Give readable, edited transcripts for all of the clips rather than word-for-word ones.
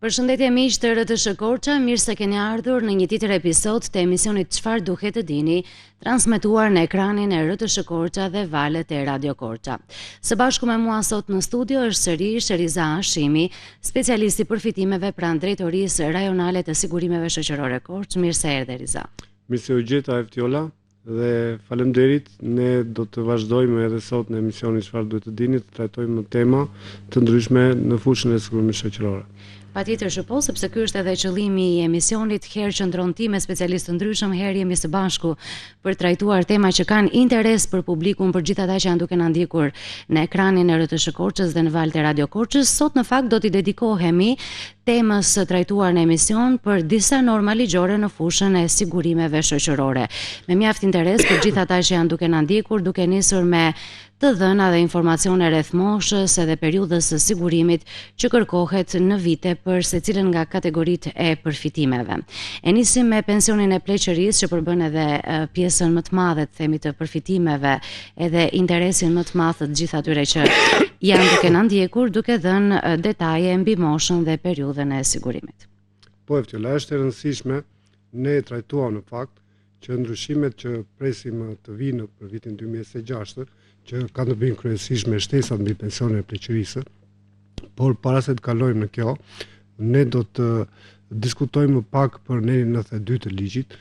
Përshëndetje miq të RTS Korça, mirë se keni ardhur në një tjetër episod të emisionit Çfarë duhet të dini, transmetuar në ekranin e RTS Korça dhe valët e Radio Korça. Së bashku me mua sot në studio është sërish Riza Hashimi, specialist i përfitimeve pranë Drejtorisë Rajonale të Sigurimeve Shoqërore Korçë. Mirë se erdhe Riza. Mirë se u gjeta Eftiola dhe faleminderit. Ne do të vazhdojmë edhe sot në emisionin Çfarë duhet të dini, të trajtojmë tema të ndryshme në fushën e sigurimit shoqërore. Patjetër që po, sepse ky është edhe qëllimi i emisionit, herë qëndron ti me specialistë të ndryshëm, herë jemi së bashku për trajtuar tema që kanë interes për publikun, për gjithë ata që janë duke na ndjekur në ekranin e RTS Korçës dhe në valët e Radio Korçës. Sot në fakt do t'i dedikohemi temës së trajtuar në emision për disa norma ligjore në fushën e sigurimeve shoqërore. Me mjaft interes për gjithë ata që janë duke na ndjekur, duke nisur me të dhëna dhe informacione rreth moshës edhe periudhës së sigurimit që kërkohet në vite për secilën nga kategoritë e përfitimeve. E nisim me pensionin e pleqërisë që përbën edhe pjesën më të madhe të themi të përfitimeve edhe interesin më të madh të gjithë atyre që janë duke na ndjekur, duke dhënë detaje mbi moshën dhe periudhën e sigurimit. Po Eftiola, është e rëndësishme ne trajtuam në fakt që ndryshimet që presim të vinë për vitin 2026 që kanë të bëjnë kryesisht me shtesat mbi pensionin e pleqërisë, por para se të kalojmë në kjo, ne do të diskutojmë pak për nerin 92 të ligjit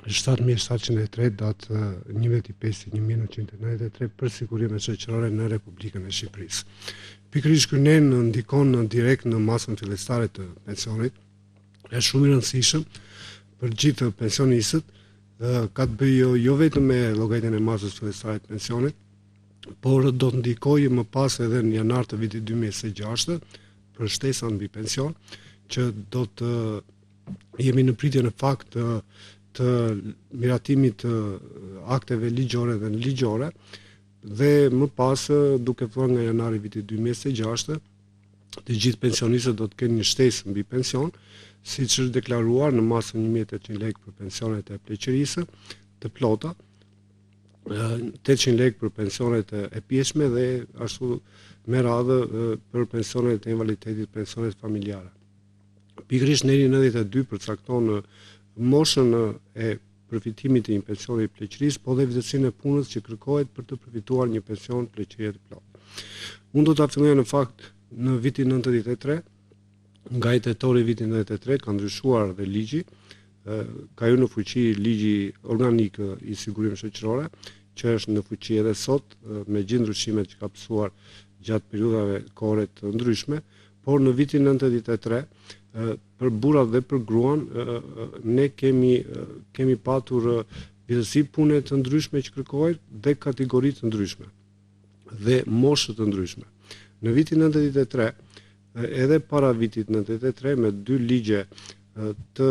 7703 datë 11/5/1993 për sigurimet shoqërore në Republikën e Shqipërisë. Pikërisht ky nen ndikon direkt në masën fillestare të pensionit, është shumë i rëndësishëm për gjithë pensionistët. Ka të bëjë jo vetëm me llogaritjen e masës fillestare të pensionit, por do të ndikojë më pas edhe në janar të vitit 2026 për shtesën mbi pension, që do të jemi në pritje në fakt të miratimit të akteve ligjore dhe ligjore, dhe më pas duke filluar nga janari vitit 2026 të gjithë pensionistët do të kenë një shtesë mbi pension, siç është deklaruar në masën 1800 lekë për pensionet e pleqërisë të plota, 800 lekë për pensionet e pjeshme dhe ashtu me radhë për pensionet e invaliditetit, pensionet familjare. Pikërisht neri 92 përcakton moshën e përfitimit të një pensioni pleqërisë, po dhe vjetësinë e punës që kërkohet për të përfituar një pension pleqërie të plotë. Unë do ta filloj në fakt në vitin 93. Nga i tetori vitin 93 ka ndryshuar dhe ligji, ka hyrë në fuqi ligji organik i sigurimeve shoqërore, që është në fuqi edhe sot me gjithë ndryshimet që ka pasur gjatë periudhave kohore të ndryshme, por në vitin 93 për burrat dhe për gruan ne kemi patur vjetësi pune të ndryshme që kërkohet dhe kategori të ndryshme dhe moshë të ndryshme. Në vitin 93 edhe para vitit 93 me dy ligje të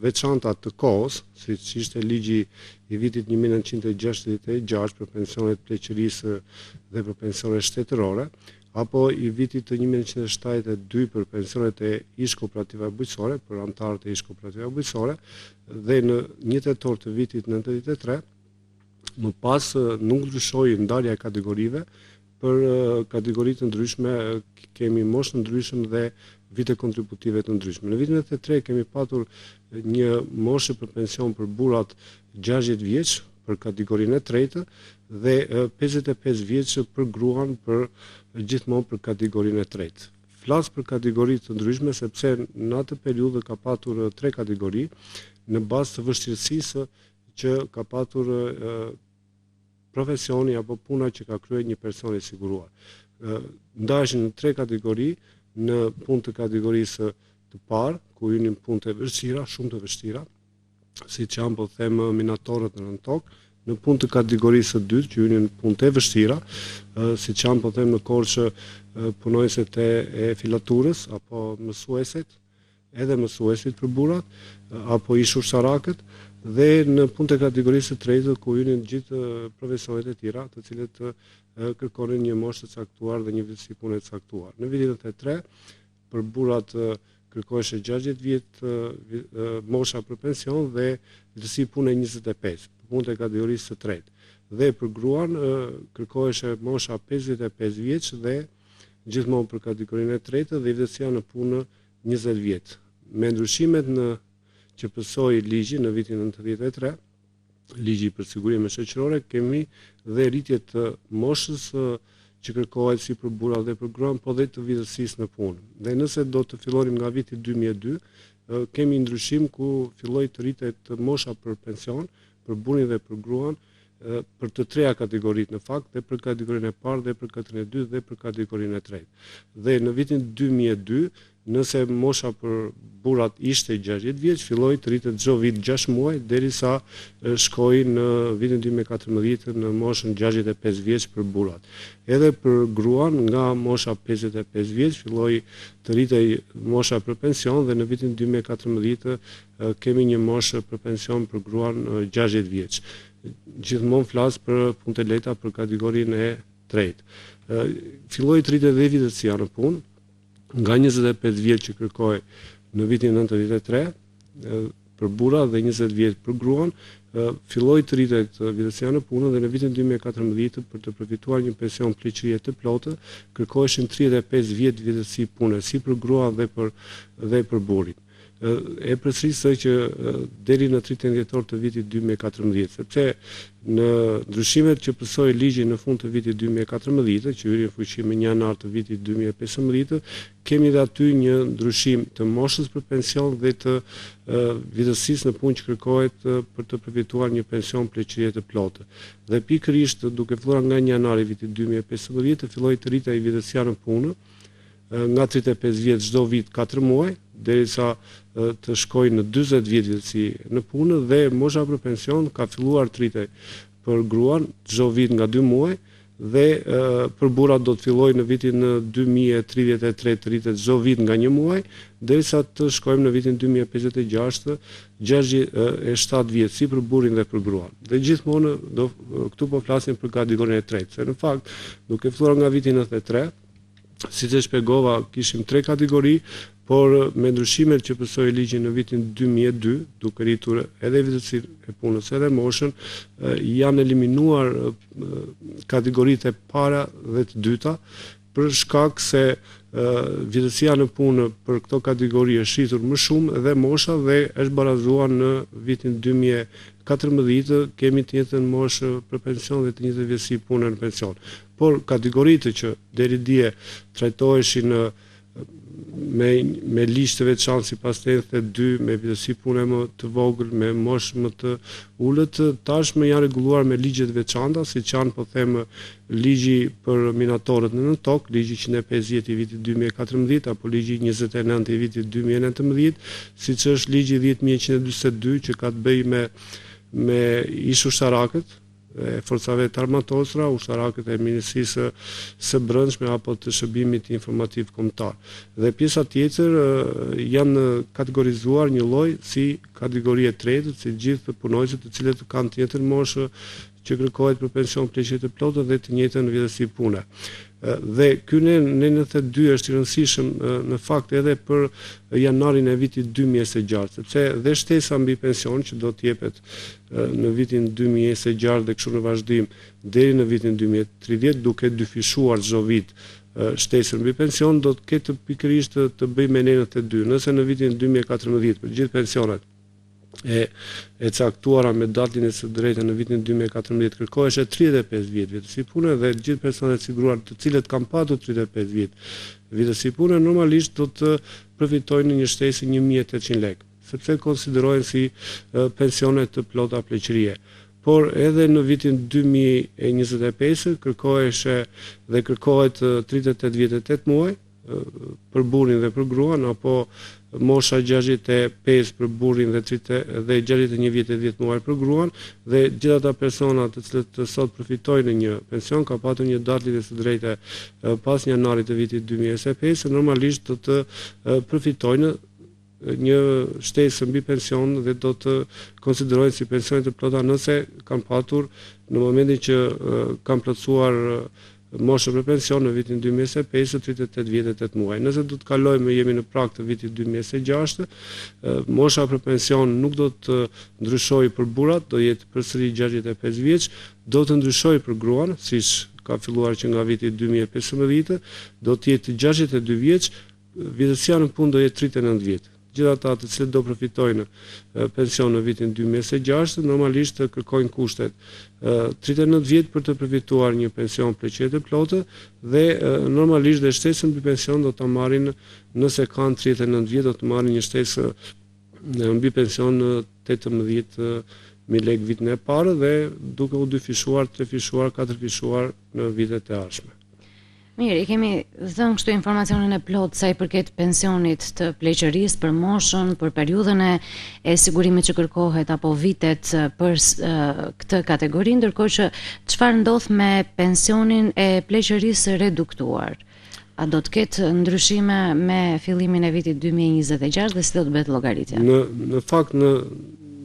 veçanta të kohës, siç ishte ligji i vitit 1966 për pensionet pleqërisë dhe për pensionet shtetërore, apo i vitit të 1972 për pensionet e ish kooperative bujqësore, për anëtarët e ish kooperative bujqësore, dhe në 1 tetor të vitit 93, më pas nuk ndryshoi ndarja e kategorive. Për kategori të ndryshme kemi moshë të ndryshme dhe vite kontributive të ndryshme. Në vitin 93 kemi patur një moshë për pension për burrat 60 vjeç për kategorinë e tretë dhe 55 vjeç për gruan për gjithmonë për kategorinë e tretë. Flas për kategori të ndryshme sepse në atë periudhë ka patur 3 kategori në bazë të vështirësisë që ka patur profesioni apo puna që ka kryer një person i siguruar. Ndaheshin në 3 kategori, në punë të kategorisë të parë, ku hynin punë të vështira, shumë të vështira, siç janë po them minatorët në rënd tokë, në punë të kategorisë së dytë, që hynin punë të vështira, siç janë po them në Korçë punonjësit e filaturës apo mësuesit, edhe mësuesit për burrat, apo ish ushtarakët, dhe në punë të kategorisë së tretë ku hynin gjithë profesionet e tjera, të cilët kërkonin një moshë të caktuar dhe një vjetësi pune të caktuar. Në vitin 93 për burrat kërkoheshe 60 vjet mosha për pension dhe vjetësi pune 25, punë të kategorisë së tretë. Dhe për gruan kërkoheshe mosha 55 vjeç dhe gjithmonë për kategorinë e tretë dhe vjetësia në punë 20 vjet. Me ndryshimet që pësoi ligji në vitin 93, ligji për sigurinë shoqërore, kemi dhe rritje të moshës që kërkohet si për burrat dhe për gruan, po dhe të vjedhësisë në punë. Dhe nëse do të fillonim nga viti 2002, kemi ndryshim ku filloi të rritet mosha për pension, për burrin dhe për gruan, për të treja kategoritë në fakt, dhe për kategorinë e parë, dhe për kategorinë e dytë, dhe për kategorinë e tretë. Dhe në vitin 2002, nëse mosha për burrat ishte 60 vjeç, filloi të rritet çdo vit 6 muaj, derisa shkoi në vitin 2014 në moshën 65 vjeç për burrat. Edhe për gruan, nga mosha 55 vjeç filloi të rritej mosha për pension dhe në vitin 2014 kemi një moshë për pension për gruan 60 vjeç. Gjithmonë flas për punë të lehta për kategorinë e tretë. Filloi të rritet dhe vjedhësia në punë, nga 25 vjet që kërkoi në vitin 93 për burra dhe 20 vjet për gruan, filloi të rritet vjedhësia në punë dhe në vitin 2014 për të përfituar një pension pleqërie të plotë, kërkoheshin 35 vjet vjedhësi pune, si për grua dhe për burrin. E përsërisë që deri në 30 dhjetor të vitit 2014, sepse në ndryshimet që pësoi ligji në fund të vitit 2014, që hyri në fuqi me 1 janar të vitit 2015, kemi dhe aty një ndryshim të moshës për pension dhe të vjedhësisë në punë që kërkohet për të përfituar një pension pleqërie të plotë. Dhe pikërisht duke filluar nga 1 janar i vitit 2015, filloi të rritej vjedhësia në punë nga 35 vjet çdo vit 4 muaj, derisa të shkojë në 40 vjet vjedhësi në punë dhe mosha për pension ka filluar të rritej për gruan çdo vit nga 2 muaj dhe për burrat do të fillojë në vitin 2033 të rritet çdo vit nga 1 muaj, derisa të shkojmë në vitin 2056 67 vjet si për burrin dhe për gruan. Dhe gjithmonë këtu po flasim për kategorinë e tretë, se në fakt duke filluar nga viti 93, siç e shpjegova, kishim 3 kategori, por me ndryshimet që pësoi ligji në vitin 2002, duke rritur edhe vjedhësinë e punës edhe moshën, janë eliminuar kategoritë e para dhe të dyta, për shkak se vjedhësia në punë për këto kategori është rritur më shumë dhe mosha dhe është barazuar në vitin 2014 kemi të njëjtën moshë për pension dhe të njëjtën vjedhësi pune në pension. Por kategoritë që deri dje trajtoheshin me ligj të veçantë sipas 82, me vjedhësi pune më të vogël, me moshë më të ulët, tashmë janë rregulluar me ligje të veçanta, siç janë po them ligji për minatorët në tokë, ligji 150 i vitit 2014 apo ligji 29 i vitit 2019, siç është ligji 10142 që ka të bëjë me ish ushtarakët e forcave të armatosura, ushtarakët e Ministrisë së Brendshme apo të Shërbimit Informativ Kombëtar. Dhe pjesa tjetër janë kategorizuar një lloj si kategori e tretë, si gjithë punonjësit të cilët kanë të njëjtën moshë që kërkohet për pension pleqërie të plotë dhe të njëjtën vjedhësi pune. Dhe ky 92 është i rëndësishëm në fakt edhe për janarin e vitit 2026, sepse dhe shtesa mbi pension që do të jepet në vitin 2026 dhe kështu në vazhdim deri në vitin 2030, duke dyfishuar çdo vit shtesën mbi pension, do të ketë pikërisht të bëjë me 92. Nëse në vitin 2014 për gjithë pensionet e caktuara me datën e së drejtë në vitin 2014 kërkoheshe 35 vjet vjedhësi pune dhe gjithë personat sigruar të cilët kanë patur 35 vjet vjedhësi pune normalisht do të përfitojnë një shtesë 1800 lekë, sepse konsiderohen si pensione të plota pleqërie. Por edhe në vitin 2025 kërkoheshe dhe kërkohet 38 vjet e 8 muaj për burrin dhe për gruan, apo mosha 65 për burrin dhe 61 vjet e 10 muaj për gruan, dhe gjithë ata persona të cilët sot përfitojnë një pension ka patur një datë lidhje së drejtë pas janarit të vitit 2025, normalisht do të përfitojnë një shtesë mbi pension dhe do të konsiderohen si pensione të plota nëse kanë patur në momentin që kanë plotësuar moshë për pension në vitin 2025 38 vjet e 8 muaj. Nëse do të kalojmë jemi në prag të vitit 2026, mosha për pension nuk do të ndryshojë për burrat, do jetë përsëri 65 vjeç, do të ndryshojë për gruan, siç ka filluar që nga viti 2015, do të jetë 62 vjeç, vjetësia në punë do jetë 39 vjet. Gjithë ata të cilët do përfitojnë pension në vitin 2026, normalisht të kërkojnë kushtet 39 vjet për të përfituar një pension pleqete plotë dhe normalisht dhe shtesën mbi pension do ta marrin nëse kanë 39 vjet do të marrin një shtesë mbi pension 18.000 lekë vitin e parë dhe duke u dyfishuar, trefishuar, katërfishuar në vitet e ardhshme. Mirë, i kemi dhënë kështu informacionin e plot sa i përket pensionit të pleqërisë për moshën, për periudhën e sigurimit që kërkohet apo vitet për këtë kategori, ndërkohë që çfarë ndodh me pensionin e pleqërisë reduktuar? A do të ketë ndryshime me fillimin e vitit 2026 dhe si do të bëhet llogaritja? Në fakt në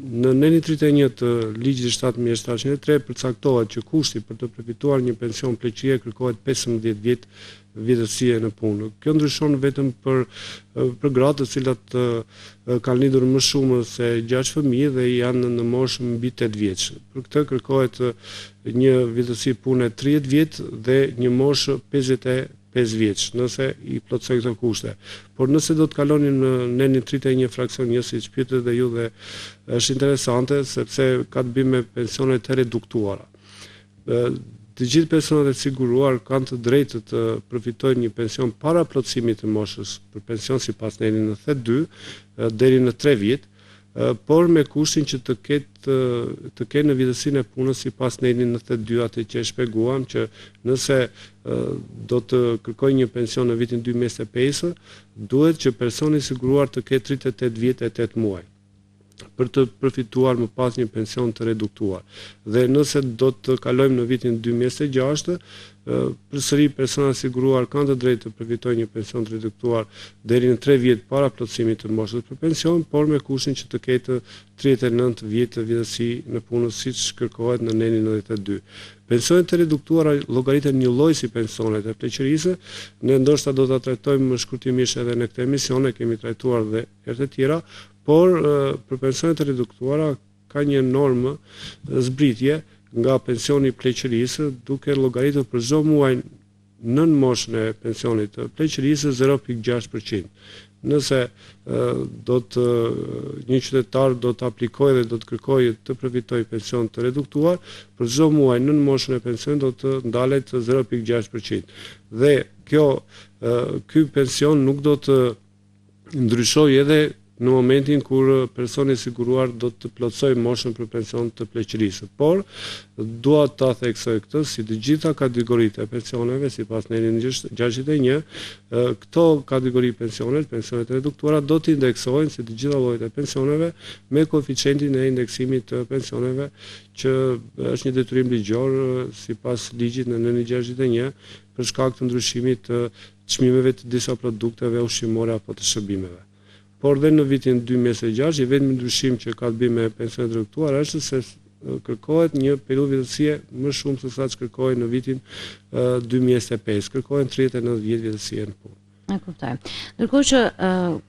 neni 31 të ligjit 7703 përcaktohet që kushti për të përfituar një pension pleqërie kërkohet 15 vjet vjetësie në punë. Kjo ndryshon vetëm për gratë të cilat kanë lidhur më shumë se 6 fëmijë dhe janë në moshë mbi 8 vjeç. Për këtë kërkohet një vjetësi pune 30 vjet dhe një moshë 55 vjeç, nëse i plotësoj këto kushte. Por nëse do të kalonin në nenin 31 fraksion 1, siç pyetët dhe ju dhe është interesante sepse ka të bëjë me pensionet e reduktuara. Të gjithë pensionet e siguruar kanë të drejtë të përfitojnë një pension para plotësimit të moshës për pension sipas nenin 92 deri në 3 vjet, por me kushtin që të kenë në vjetësinë e punës sipas nenin 92 atë që e shpjeguam që nëse do të kërkojë një pension në vitin 2025, duhet që personi i siguruar të ketë 38 vjet e 8 muaj për të përfituar më pas një pension të reduktuar. Dhe nëse do të kalojmë në vitin 2026, përsëri persona siguruar kanë të drejtë të përfitojnë një pension të reduktuar deri në 3 vjet para plotësimit të moshës për pension, por me kushtin që të ketë 39 vjet vjetësi në punë siç kërkohet në nenin 92. Pensionet e reduktuara llogariten një lloj si pensionet e pleqërisë, ne ndoshta do ta trajtojmë më shkurtimisht edhe në këtë emision, e kemi trajtuar dhe herë të tjera, por për pensionet e reduktuara ka një normë zbritje nga pensioni i pleqërisë duke llogaritur për çdo muaj nën moshën e pensionit të pleqërisë 0.6%. Nëse një qytetar do të aplikojë dhe do të kërkojë të përfitojë pension të reduktuar, për çdo muaj nën moshën e pensionit do të ndalet 0.6%. Dhe ky pension nuk do të ndryshojë edhe në momentin kur personi i siguruar do të plotësojë moshën për pension të pleqërisë. Por dua ta theksoj këtë si të gjitha kategoritë e pensioneve sipas nenin 61, këto kategori pensionet reduktuara do të indeksohen si të gjitha llojet e pensioneve me koeficientin e indeksimit të pensioneve që është një detyrim ligjor sipas ligjit në nenin 61 për shkak të ndryshimit të çmimeve të disa produkteve ushqimore apo të shërbimeve. Por dhe në vitin 2026, i vetmi ndryshim që ka të bëjë me pensionet reduktuara është se kërkohet një periudhë vjetësie më shumë se sa që kërkohet në vitin 2025. Kërkohen 39 vjet vjetësie në punë. E kuptoj. Ndërkohë që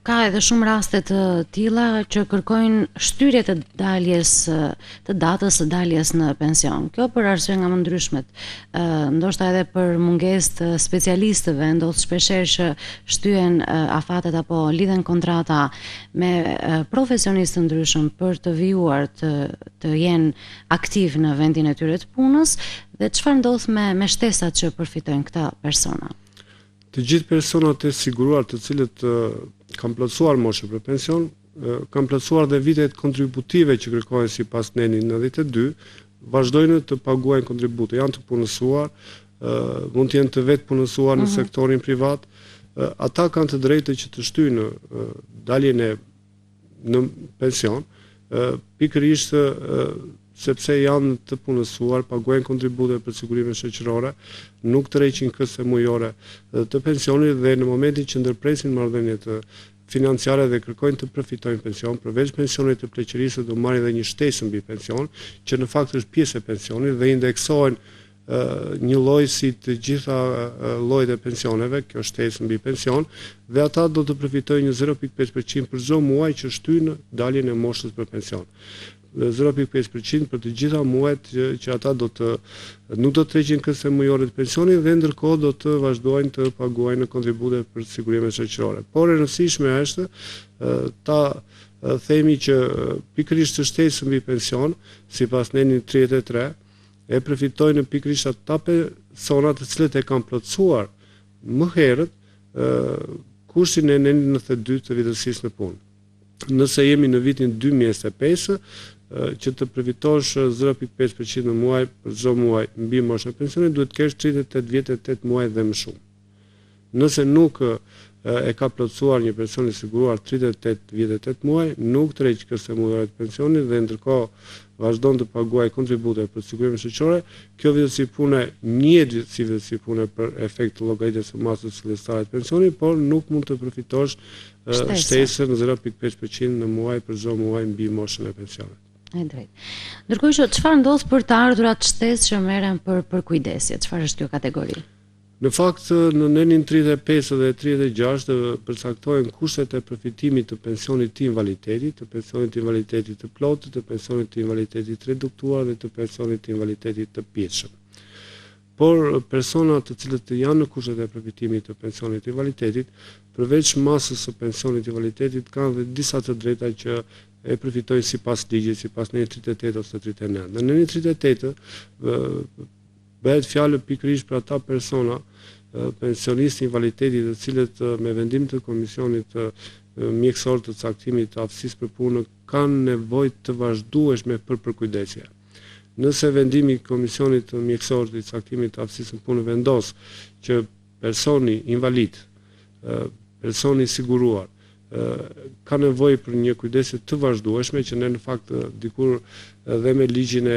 ka edhe shumë raste të tilla që kërkojnë shtyrie të datës së daljes në pension. Kjo për arsye nga më ndryshmet. Ndoshta edhe për mungesë të specialistëve, ndodh shpeshherë që shtyhen afatet apo lidhen kontrata me profesionistë të ndryshëm për të vijuar të jenë aktiv në vendin e tyre të punës dhe çfarë ndodh me shtesat që përfitojnë këta persona. Të gjithë personat e siguruar të cilët kanë plotësuar moshën për pension, kanë plotësuar dhe vitet kontributive që kërkohen sipas nenin 92, vazhdojnë të paguajnë kontribute, janë të punësuar, mund të jenë të vetë punësuar në sektorin privat, ata kanë të drejtë që të shtyjnë daljen në pension, pikërisht sepse janë të punësuar, paguajnë kontribute për sigurime shoqërore, nuk tërheqin këste mujore të pensionit dhe në momentin që ndërpresin marrëdhëniet financiare dhe kërkojnë të përfitojnë pension, përveç pensionit të pleqërisë do marrin edhe një shtesë mbi pension, që në fakt është pjesë e pensionit dhe indeksohen një lloj si të gjitha llojet e pensioneve, kjo shtesë mbi pension, dhe ata do të përfitojnë një 0.5% për çdo muaj që shtyjnë daljen e moshës për pension. 0.5% për të gjitha muajt që ata nuk do të treqin kësaj mujore të pensionit dhe ndërkohë do të vazhdojnë të paguajnë kontribute për sigurimin shoqëror. Por e rëndësishme është ta themi që pikërisht të shtesë mbi pension, sipas nenin 33, e përfitojnë pikërisht ata persona të cilët e kanë plotësuar më herët kushtin e nenin 92 të vjetësisë në punë. Nëse jemi në vitin 2025, që të përfitosh 0.5% në muaj për çdo muaj mbi moshën e pensionit, duhet të kesh 38 vjet e 8 muaj dhe më shumë. Nëse nuk e ka plotësuar një person i siguruar 38 vjet e 8 muaj, nuk tërheq kësaj mujore të pensionit dhe ndërkohë vazhdon të paguajë kontribute për sigurimin shoqëror, kjo vjetësi pune njihet si vjetësi pune për efekt të llogaritjes së masës fillestare të pensionit, por nuk mund të përfitosh shtesën 0.5% në muaj për çdo muaj mbi moshën e pensionit. E drejtë. Ndërkohë që çfarë ndodh për të ardhurat shtesë që merren për kujdesje? Çfarë është kjo kategori? Në fakt, në nenin 35 dhe 36 përcaktohen kushtet e përfitimit të pensionit të invaliditetit, të pensionit të invaliditetit të plotë, të pensionit të invaliditetit të reduktuar dhe të pensionit të invaliditetit të pjetshëm. Por personat të cilët janë në kushtet e përfitimit të pensionit të invaliditetit, përveç masës së pensionit të invaliditetit, kanë dhe disa të drejta që e përfitojnë sipas ligjit, sipas nenit 38 ose 39. Në nenin 38 bëhet fjalë pikërisht për ata persona pensionistë invaliditetit të cilët me vendim të komisionit mjekësor të caktimit të aftësisë për punë kanë nevojë të vazhdueshme për përkujdesje. Nëse vendimi i komisionit mjekësor të caktimit të aftësisë për punë vendos që personi invalid, personi siguruar ka nevojë për një kujdesje të vazhdueshme që ne në fakt dikur dhe me ligjin e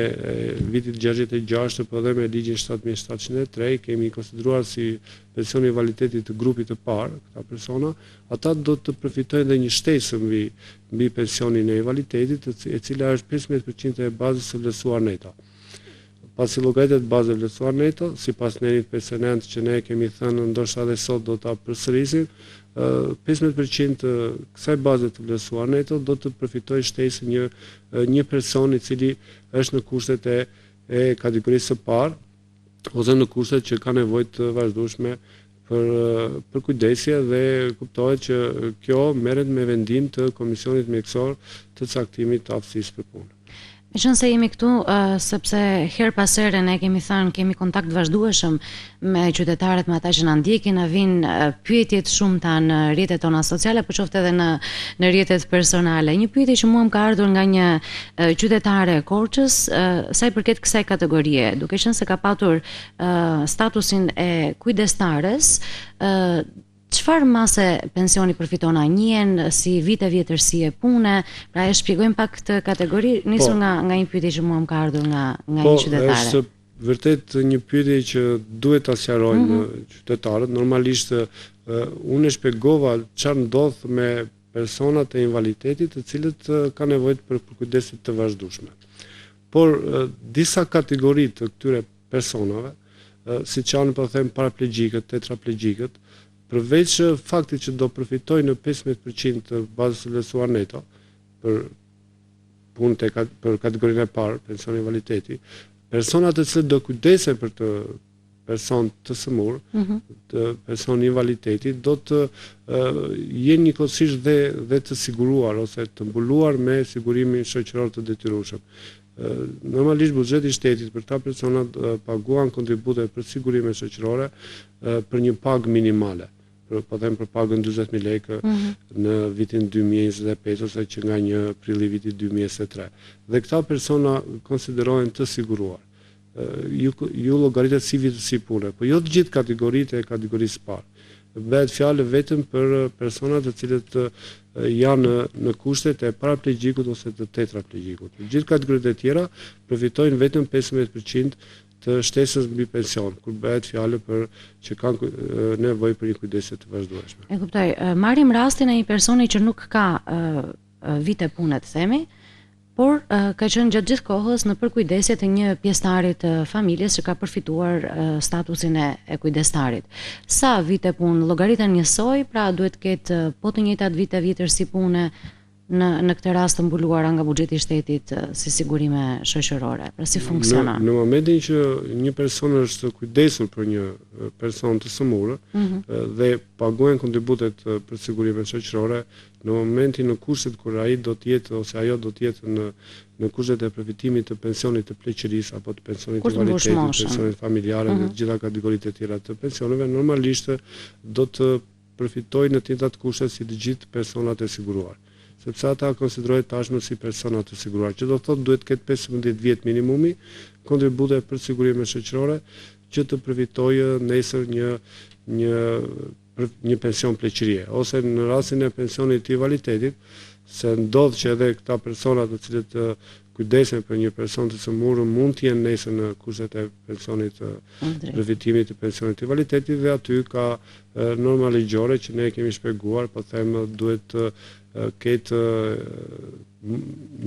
vitit 66 po dhe me ligjin 7703 kemi konsideruar si pensioni i invaliditetit të grupit të parë këta persona, ata do të përfitojnë dhe një shtesë mbi pensionin e invaliditetit, e cila është 15% e bazës së vlerësuar neta. Pasi llogaritet baza e vlerësuar neta, sipas nenit 59 që ne kemi thënë ndoshta edhe sot do ta përsërisim, 15% kësaj baze të vlerësuar neto do të përfitojë shtesë një person i cili është në kushtet e kategorisë së parë ose në kushtet që ka nevojë të vazhdueshme për kujdesje dhe kuptohet që kjo merret me vendim të komisionit mjekësor të caktimit të aftësisë për punë. Meqense jemi këtu, sepse her pas here ne kemi thënë kemi kontakt vazhdueshëm me qytetarët, me ata që na ndjekin, na vijnë pyetje të shumta në rrjetet tona sociale, por qoftë edhe në rrjetet personale. Një pyetje që mua më ka ardhur nga një qytetare e Korçës, sa i përket kësaj kategorie, duke qenë se ka patur statusin e kujdestares, çfarë mase pensioni përfiton a njihen, si vite vjetërsie pune, pra e shpjegojmë pak këtë kategori, nisur nga një pyetje që mua më ka ardhur nga një qytetare. Është vërtet një pyetje që duhet ta sqarojnë qytetarët. Normalisht unë e shpjegova çfarë ndodh me personat e invaliditetit të cilët kanë nevojë për kujdesje të vazhdueshme. Por disa kategori të këtyre personave, siç janë po them paraplegjikët, tetraplegjikët, përveç faktit që do përfitojnë në 15% të bazës së vlerësuar neto për punë për kategorinë e parë, pensioni invaliditeti, personat të cilët do kujdesen për të person të sëmur, të person invaliditeti, do të jenë njëkohësisht dhe të siguruar ose të mbuluar me sigurimin shoqëror të detyrueshëm. Normalisht buxheti i shtetit për ta personat paguan kontribute për sigurime shoqërore për një pagë minimale. Po them për pagën 40.000 lekë në vitin 2025 ose që nga 1 prilli vitit 2023. Dhe këta persona konsiderohen të siguruar. Ju llogaritet si vjetësi pune, por jo të gjithë kategoritë e kategorisë parë. Bëhet fjalë vetëm për personat të cilët janë në kushtet e paraplegjikut ose të tetraplegjikut. Të gjithë kategoritë e tjera përfitojnë vetëm 15% të shtesës mbi pension, kur bëhet fjalë për që kanë nevojë për një kujdesje të vazhdueshme. E kuptoj. Marrim rastin e një personi që nuk ka vite pune të themi, por ka qenë gjatë gjithë kohës në përkujdesje të një pjesëtari të familjes që ka përfituar statusin e kujdestarit. Sa vite punë llogariten njësoj, pra duhet të ketë po të njëjtat vite vjetërsi pune në këtë rast të mbuluara nga buxheti i shtetit si sigurime shoqërore? Pra si funksionon? Në momentin që një person është kujdesur për një person të sëmurë dhe paguajnë kontributet për sigurimet shoqërore, në momentin në kushtet kur ai do të jetë ose ajo do të jetë në kushtet e përfitimit të pensionit të pleqërisë apo të pensionit të invaliditetit, pensionit familjare dhe të gjitha kategoritë e tjera të pensioneve, normalisht do të përfitojnë në të njëjtat kushte si të gjithë personat e siguruar. Sepse ata konsiderohet tashmë si persona të siguruar, që do thotë duhet të ketë 15 vjet minimumi kontribute për sigurime shoqërore që të përfitojë nesër një pension pleqërie, ose në rastin e pensionit të invaliditetit, se ndodh që edhe këta persona të cilët kujdesen për një person të sëmurë mund të jenë nesër në kushtet e pensionit përfitimit të pensionit të invaliditetit, dhe aty ka norma ligjore që ne kemi shpjeguar, po them duhet të ketë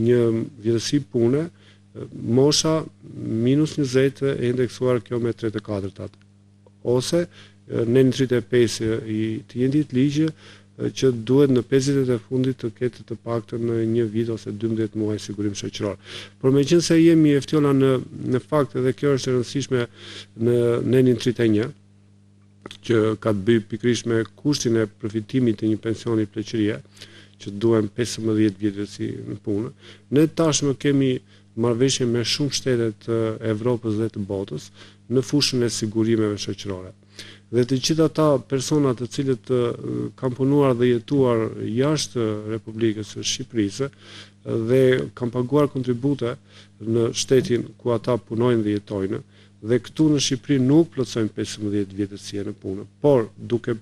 një vjetësi pune, mosha minus 20 e indeksuar kjo me 34, ose në 35 i të njëjtit ligj që duhet në 50 e fundit të ketë të paktën në një vit ose 12 muaj sigurim shoqëror. Por meqense jemi e ftjolla në fakt, dhe kjo është e rëndësishme në nenin 31, që ka të bëjë pikërisht me kushtin e përfitimit të një pensioni pleqërie, që duhen 15 vjetësi në punë. Ne tashmë kemi marrëveshje me shumë shtete të Evropës dhe të botës në fushën e sigurimeve shoqërore. Dhe të gjithë ata personat të cilët kanë punuar dhe jetuar jashtë Republikës së Shqipërisë dhe kanë paguar kontribute në shtetin ku ata punojnë dhe jetojnë, dhe këtu në Shqipëri nuk plotësojnë 15 vjetësie në punë, por duke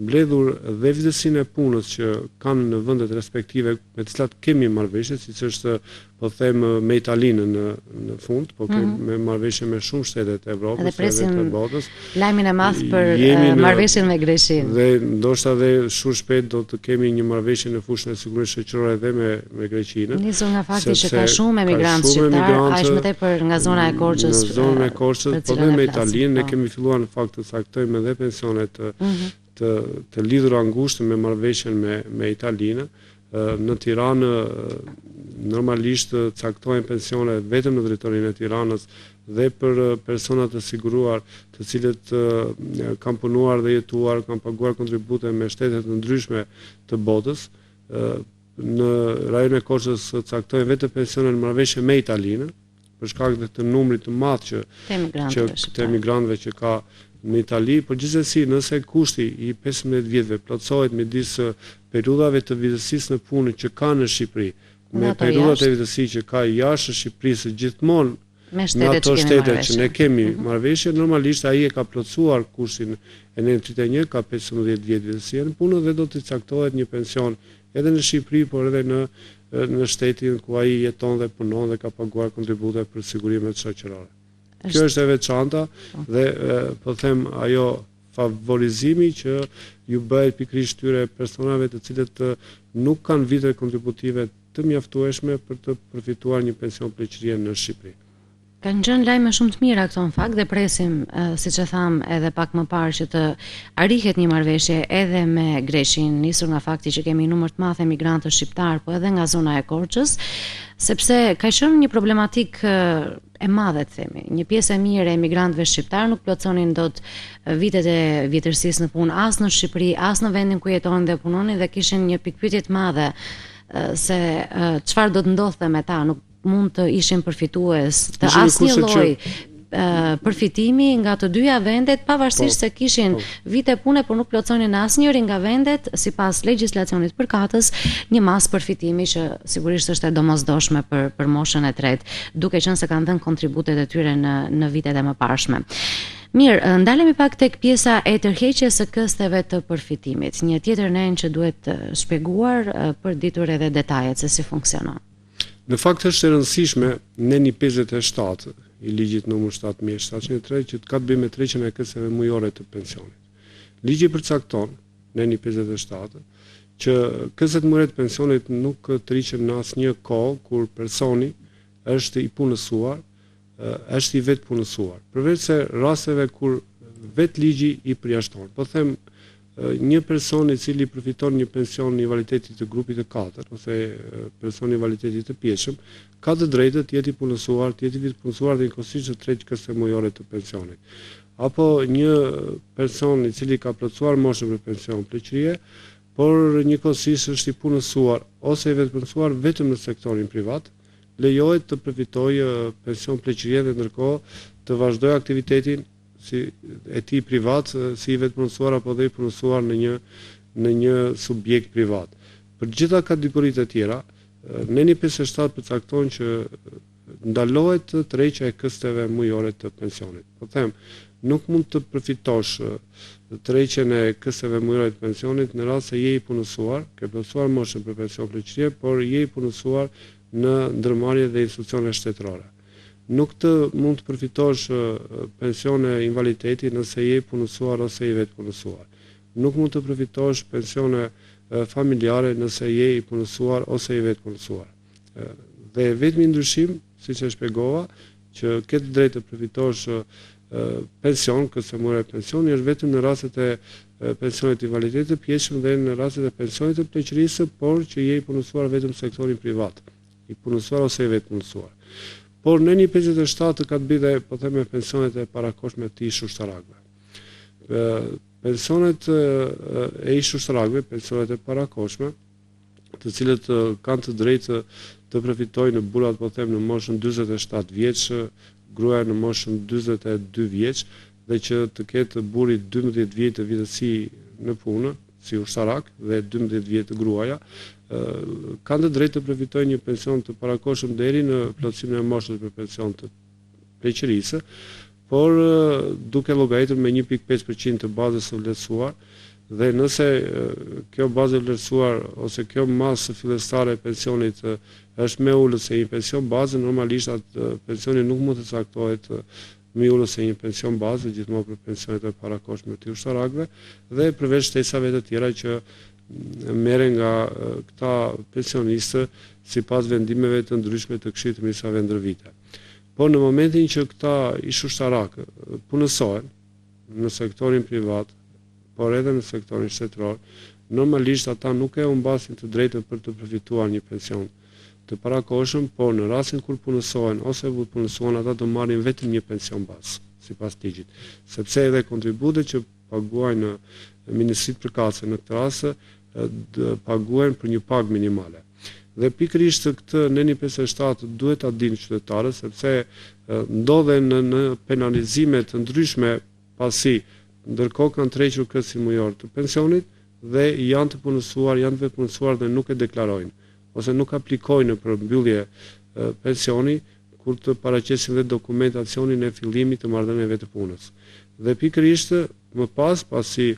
mbledhur dhe vjetësinë e punës që kanë në vendet respektive me të cilat kemi marrëveshje, siç është po them me Italinë në fund, po kemi me marrëveshje me shumë shtete të Evropës dhe të botës. Lajmin e madh për marrëveshjen me Greqinë. Dhe ndoshta dhe shumë shpejt do të kemi një marrëveshje në fushën e sigurimit shoqërore edhe me Greqinë. Nisur nga fakti që ka shumë emigrantë shqiptar, aq më tepër nga zona e Korçës. Në zonën e Korçës, po dhe me Italinë, ne kemi filluar në fakt të saktojmë edhe pensionet të lidhura ngushtë me marrëveshjen me Italinë. Në Tiranë normalisht caktojnë pensione vetëm në drejtorinë e Tiranës dhe për personat të siguruar të cilët kanë punuar dhe jetuar, kanë paguar kontribute me shtete të ndryshme të botës. Në rajonin e Korçës caktojnë vetëm pensione në marrëveshje me Italinë, për shkak të numrit të madh të emigrantëve që ka në Itali, por gjithsesi nëse kushti i 15 vjetëve plotësohet midis periudhave të vjetësisë në punë që ka në Shqipëri, me periudhat e vjetësisë që ka jashtë Shqipërisë gjithmonë në ato shtete që ne kemi marrëveshje, normalisht ai e ka plotësuar kushtin e nenin 31, ka 15 vjet vjetësie në punë dhe do të caktohet një pension edhe në Shqipëri, por edhe në shtetin ku ai jeton dhe punon dhe ka paguar kontribute për sigurimet shoqërore. Kjo është e veçanta dhe po them ajo favorizimi që ju bëhet pikërisht tyre personave të cilët nuk kanë vite kontributive të mjaftueshme për të përfituar një pension pleqërie në Shqipëri. Kanë qenë lajme shumë të mira këto në fakt dhe presim, siç e tham edhe pak më parë, që të arrihet një marrëveshje edhe me Greqinë, nisur nga fakti që kemi numër të madh emigrantë shqiptar, po edhe nga zona e Korçës, sepse ka qenë një problematik e madhe, të themi. Një pjesë e mirë e emigrantëve shqiptar nuk plotësonin dot vitet e vjetërsisë në punë as në Shqipëri, as në vendin ku jetonin dhe punonin, dhe kishin një pikpyetje të madhe se çfarë do të ndodhte me ta, nuk mund të ishin përfitues të asnjë lloj përfitimi nga të dyja vendet, pavarësisht se kishin vite pune, por nuk plotësonin në asnjëri nga vendet, sipas legjislacionit përkatës, një mas përfitimi që sigurisht është e domosdoshme për moshën e tretë, duke qenë se kanë dhënë kontributet e tyre në vitet e mëparshme. Mirë, ndalemi pak tek pjesa e tërheqjes së kësteve të përfitimit. Një tjetër nen që duhet shpjeguar për ditur edhe detajet se si funksionon. Në fakt është e rëndësishme neni 57 i ligjit numër 7.703 që ka të bëjë me tërheqjen e kësteve mujore të pensionit. Ligji përcakton, neni 57, që këstet mujore të pensionit nuk tërhiqen në asnjë kohë kur personi është i punësuar, është i vetë punësuar, përveç se rasteve kur vetë ligji i përjashton. Po them një person I cili përfiton një pension në invaliditetit të grupit të 4 ose person në invaliditetit të pjeshëm, ka të drejtë të jetë I punësuar, të jetë I punësuar dhe njëkohësisht të tretë këste mujore të pensionit. Apo një person I cili ka plotësuar moshën për pension pleqërie, por njëkohësisht është I punësuar ose I vetëpunësuar vetëm në sektorin privat, lejohet të përfitojë pension pleqërie dhe ndërkohë të vazhdojë aktivitetin e tij privat, si I vetëpunësuar apo dhe I punësuar në një subjekt privat. Për gjitha kategoritë e tjera, Neni 57 përcakton që ndalohet tërheqja e kësteve mujore të pensionit. Po them, nuk mund të përfitosh tërheqjen e kësteve mujore të pensionit në rast se je I punësuar, ke plotësuar moshën për pension pleqërie, por je I punësuar në ndërmarrje dhe institucione shtetërore. Nuk të mund të përfitosh pensione invaliditeti nëse je punësuar ose I vetë punësuar. Nuk mund të përfitosh pensione familjare nëse je I punësuar ose I vetë punësuar. Dhe vetmi ndryshim, siç e shpjegova, që ke të drejtë të përfitosh pension, kësaj mure pensioni është vetëm në rastet e pensionit invaliditetit të pjeshëm dhe në rastet e pensionit të pleqërisë, por që je I punësuar vetëm sektorin privat, I punësuar ose I vetë punësuar. Por në një 57 ka të bëjë dhe po them me pensionet e parakohshme të ish ushtarakëve. Pensionet e ish ushtarakëve, pensionet e parakohshme, të cilët kanë të drejtë të përfitojnë burrat po them në moshën 47 vjeç, gruaja në moshën 42 vjeç dhe që të ketë burri 12 vjet të vitësi në punë si ushtarak dhe 12 vjet gruaja, kanë të drejtë të përfitojnë një pension të parakohshëm deri në plotësimin e moshës për pension të pleqërisë, por duke llogaritur me 1.5% të bazës së vlerësuar dhe nëse kjo bazë e vlerësuar ose kjo masë fillestare e pensionit është më ulët se një pension bazë, normalisht atë pensioni nuk mund të caktohet më ulët se një pension bazë, gjithmonë për pensionet e parakohshme të ushtarakëve dhe përveç shtesave të tjera që merren nga këta pensionistë sipas vendimeve të ndryshme të Këshillit të Ministrave ndërvite. Por në momentin që këta ish ushtarakë punësohen në sektorin privat, por edhe në sektorin shtetëror, normalisht ata nuk e humbasin të drejtën për të përfituar një pension të parakohshëm, por në rastin kur punësohen ose punësohen ata do marrin vetëm një pension bazë, sipas ligjit, sepse edhe kontributet që paguajnë Ministritë përkatëse në këtë rast paguajnë për një pagë minimale. Dhe pikërisht këtë Neni 57 duhet ta dinë qytetarët sepse ndodhen në penalizime të ndryshme pasi ndërkohë kanë tërhequr këstin mujor të pensionit dhe janë të punësuar, janë të vetëpunësuar dhe nuk e deklarojnë ose nuk aplikojnë për mbyllje pensioni kur të paraqesin dhe dokumentacionin e fillimit të marrëdhënieve të punës. Dhe pikërisht më pas pasi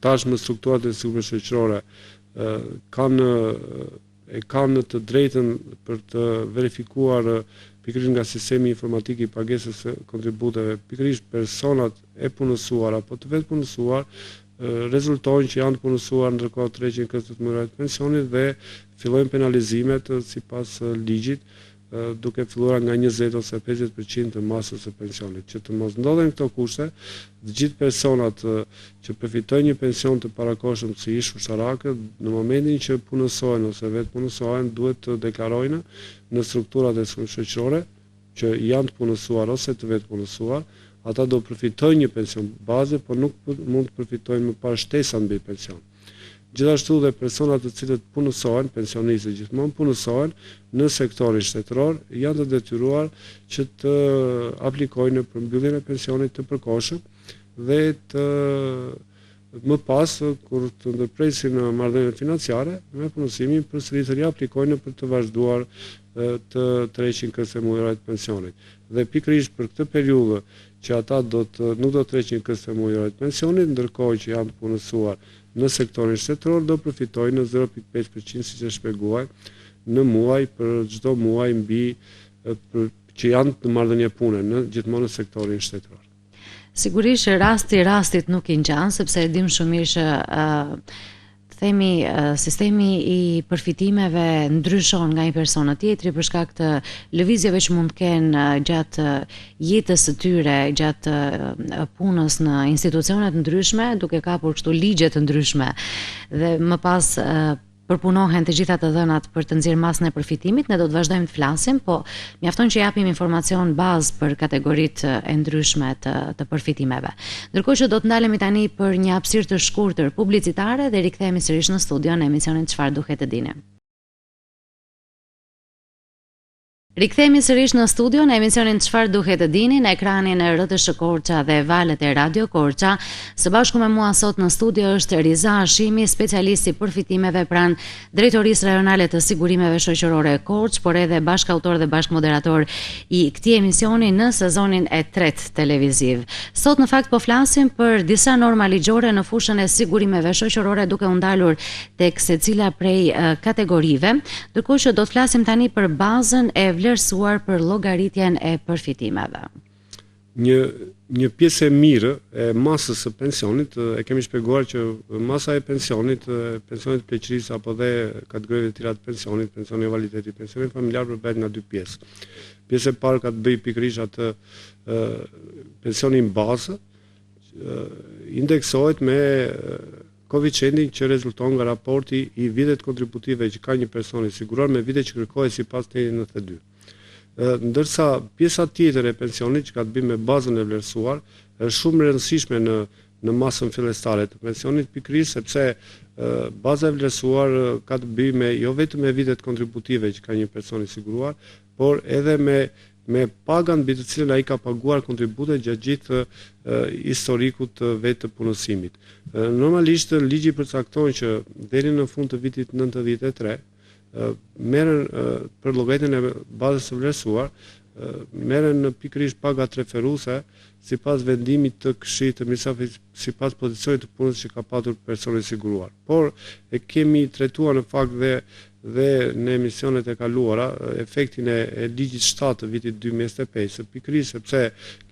tashmë strukturat e sigurisë shoqërore kanë të drejtën për të verifikuar pikërisht nga sistemi informatik I pagesës së kontributeve, pikërisht personat e punësuar apo të vetë punësuar rezultojnë që janë punësuar ndërkohë tërheqin këto të mujore të pensionit dhe fillojnë penalizimet sipas ligjit, duke filluar nga 20 ose 50% të masës së pensionit. Që të mos ndodhen këto kushte, të gjithë personat që përfitojnë një pension të parakohshëm si ish ushtarakë, në momentin që punësohen ose vetë punësohen, duhet të deklarojnë në strukturat e shoqërore që janë të punësuar ose të vetë punësuar, ata do përfitojnë një pension bazë, por nuk mund të përfitojnë më parë shtesa mbi pension. Gjithashtu dhe personat të cilët punësohen, pensionistët gjithmonë punësohen në sektorin shtetëror, janë të detyruar që të aplikojnë për mbylljen e pensionit të përkohshëm dhe të më pas kur të ndërpresin marrëdhëniet financiare me punësimin përsëri të riaplikojnë për të vazhduar të tërheqin kësaj mujore të pensionit. Dhe pikërisht për këtë periudhë që ata nuk do të tërheqin kësaj mujore të pensionit, ndërkohë që janë të punësuar në sektorin shtetëror do përfitojnë në 0.5% siç e shpjeguaj në muaj për çdo muaj mbi që janë në marrëdhënie pune gjithmonë në sektorin shtetëror. Sigurisht rasti rastit nuk I ngjan sepse e dim shumë mirë që themi sistemi i përfitimeve ndryshon nga një person në tjetri për shkak të lëvizjeve që mund të kenë gjatë jetës së tyre, gjatë punës në institucione të ndryshme, duke kapur kështu ligje të ndryshme dhe më pas përpunohen të gjitha të dhënat për të nxjerrë masën e përfitimit. Ne do të vazhdojmë të flasim, po mjafton që japim informacion bazë për kategoritë e ndryshme të përfitimeve. Ndërkohë që do të ndalemi tani për një hapësirë të shkurtër publicitare dhe rikthehemi sërish në studio në emisionin Çfarë duhet të dini. Rikthehemi sërish në studio në emisionin Çfarë duhet të dini në ekranin e RTS Korça dhe valët e Radio Korça. Së bashku me mua sot në studio është Riza Hashimi, specialist i përfitimeve pranë Drejtorisë Rajonale të Sigurimeve Shoqërore Korçë, por edhe bashkautor dhe bashkëmoderator i këtij emisioni në sezonin e 3 televiziv. Sot në fakt po flasim për disa norma ligjore në fushën e sigurimeve shoqërore, duke u ndalur tek secila prej kategorive, ndërkohë që do të flasim tani për bazën e vlerësuar për llogaritjen e përfitimeve. Një pjesë e mirë e masës së pensionit, e kemi shpjeguar që masa e pensionit pleqërisë apo dhe kategorive të tjera të pensionit, pensioni invaliditeti, pensioni familjar përmbet nga dy pjesë. Pjesa e parë ka të bëjë pikërisht atë pensionin bazë, indeksohet me koeficientin që rezulton nga raporti i vitet kontributive që ka një person i siguruar me vitet që kërkohet sipas tetit 92. Ndërsa pjesa tjetër e pensionit që ka të bëjë me bazën e vlerësuar është shumë e rëndësishme në masën fillestare të pensionit, pikërisht sepse baza e vlerësuar ka të bëjë me jo vetëm me vitet kontributive që ka një person i siguruar, por edhe me pagan mbi të cilën ai ka paguar kontribute gjatë gjithë historikut të vetë të punësimit. Normalisht ligji përcakton që deri në fund të vitit 93 merren për llogaritjen e bazës së vlerësuar, merren pikërisht pagat referuese sipas vendimit të Këshillit të Ministrave, sipas pozicionit të punës që ka patur personi i siguruar. Por e kemi trajtuar në fakt dhe në emisionet e kaluara efektin e ligjit 7 të vitit 2025, pikërisht sepse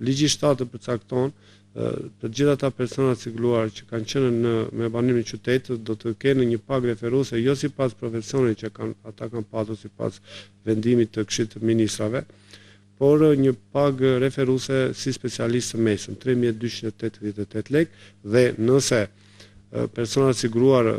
ligji 7 përcakton të gjitha ata persona të siguruar që kanë qenë me banim në qytet do të kenë një pagë referuese jo sipas profesionit që ata kanë patur sipas vendimit të Këshillit të Ministrave, por një pagë referuese si specialist të mesëm, 3288 lekë, dhe nëse personat siguruar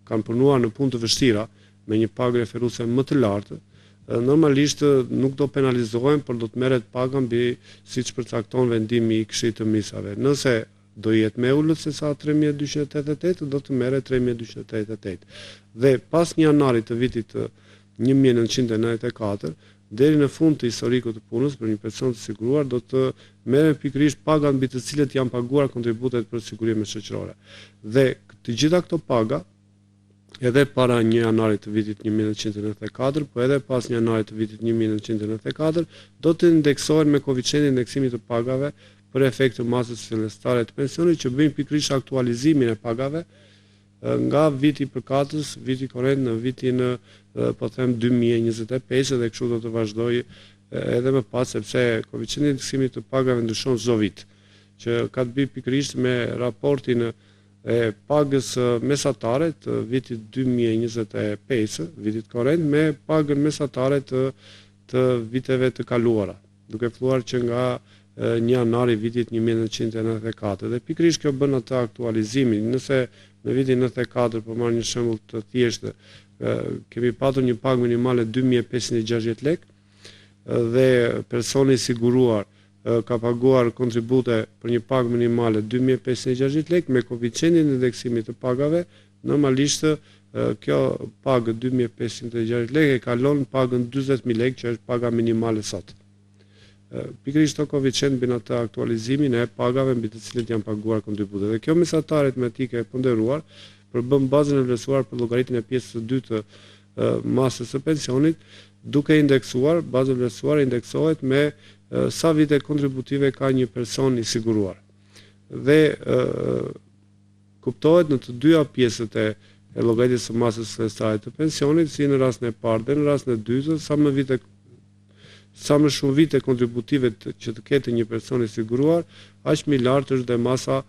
kanë punuar në punë të vështira me një pagë referuese më të lartë, normalisht nuk do penalizohen, por do të merret paga mbi siç përcakton vendimi i Këshillit të Ministrave. Nëse do jetë më ulët se sa 3288, do të merret 3288. Dhe pas 1 janarit të vitit 1994, deri në fund të historikut të punës për një person të siguruar do të merren pikërisht paga mbi të cilët janë paguar kontributet për sigurime shoqërore. Dhe të gjitha këto paga edhe para 1 janarit të vitit 1994, po edhe pas 1 janarit të vitit 1994, do të indeksohen me koeficientin e indeksimit të pagave për efekt të masës fillestare të pensionit që bëjnë pikërisht aktualizimin e pagave nga viti përkatës, viti korrent në vitin po them 2025 dhe kështu do të vazhdojë edhe më pas sepse koeficienti i indeksimit të pagave ndryshon çdo vit, që ka të bëjë pikërisht me raportin e pagës mesatare të vitit 2025, vitit korrent, me pagën mesatare të viteve të kaluara, duke filluar që nga 1 janari vitit 1994. Dhe pikërisht kjo bën atë aktualizimin. Nëse në vitin 94, për marrë një shembull të thjeshtë, kemi patur një pagë minimale 2560 lekë dhe personi i siguruar ka paguar kontribute për një pagë minimale 2560 lekë me koeficientin e indeksimit të pagave, normalisht kjo pagë 2560 lekë e kalon pagën 40000 lekë që është paga minimale sot. Pikërisht këto koeficient bën atë aktualizimin e pagave mbi të cilët janë paguar kontributet. Dhe kjo mesatare aritmetike e ponderuar përbën bazën e vlerësuar për llogaritjen e pjesës së dytë të masës së pensionit, duke indeksuar, baza vlerësuar indeksohet me sa vite kontributive ka një person i siguruar. Dhe kuptohet në të dyja pjesët e llogaritjes së masës fillestare të pensionit, si në rastin e parë dhe në rastin e dytë, sa më vite sa më shumë vite kontributive që të ketë një person i siguruar, aq më lartë është dhe masa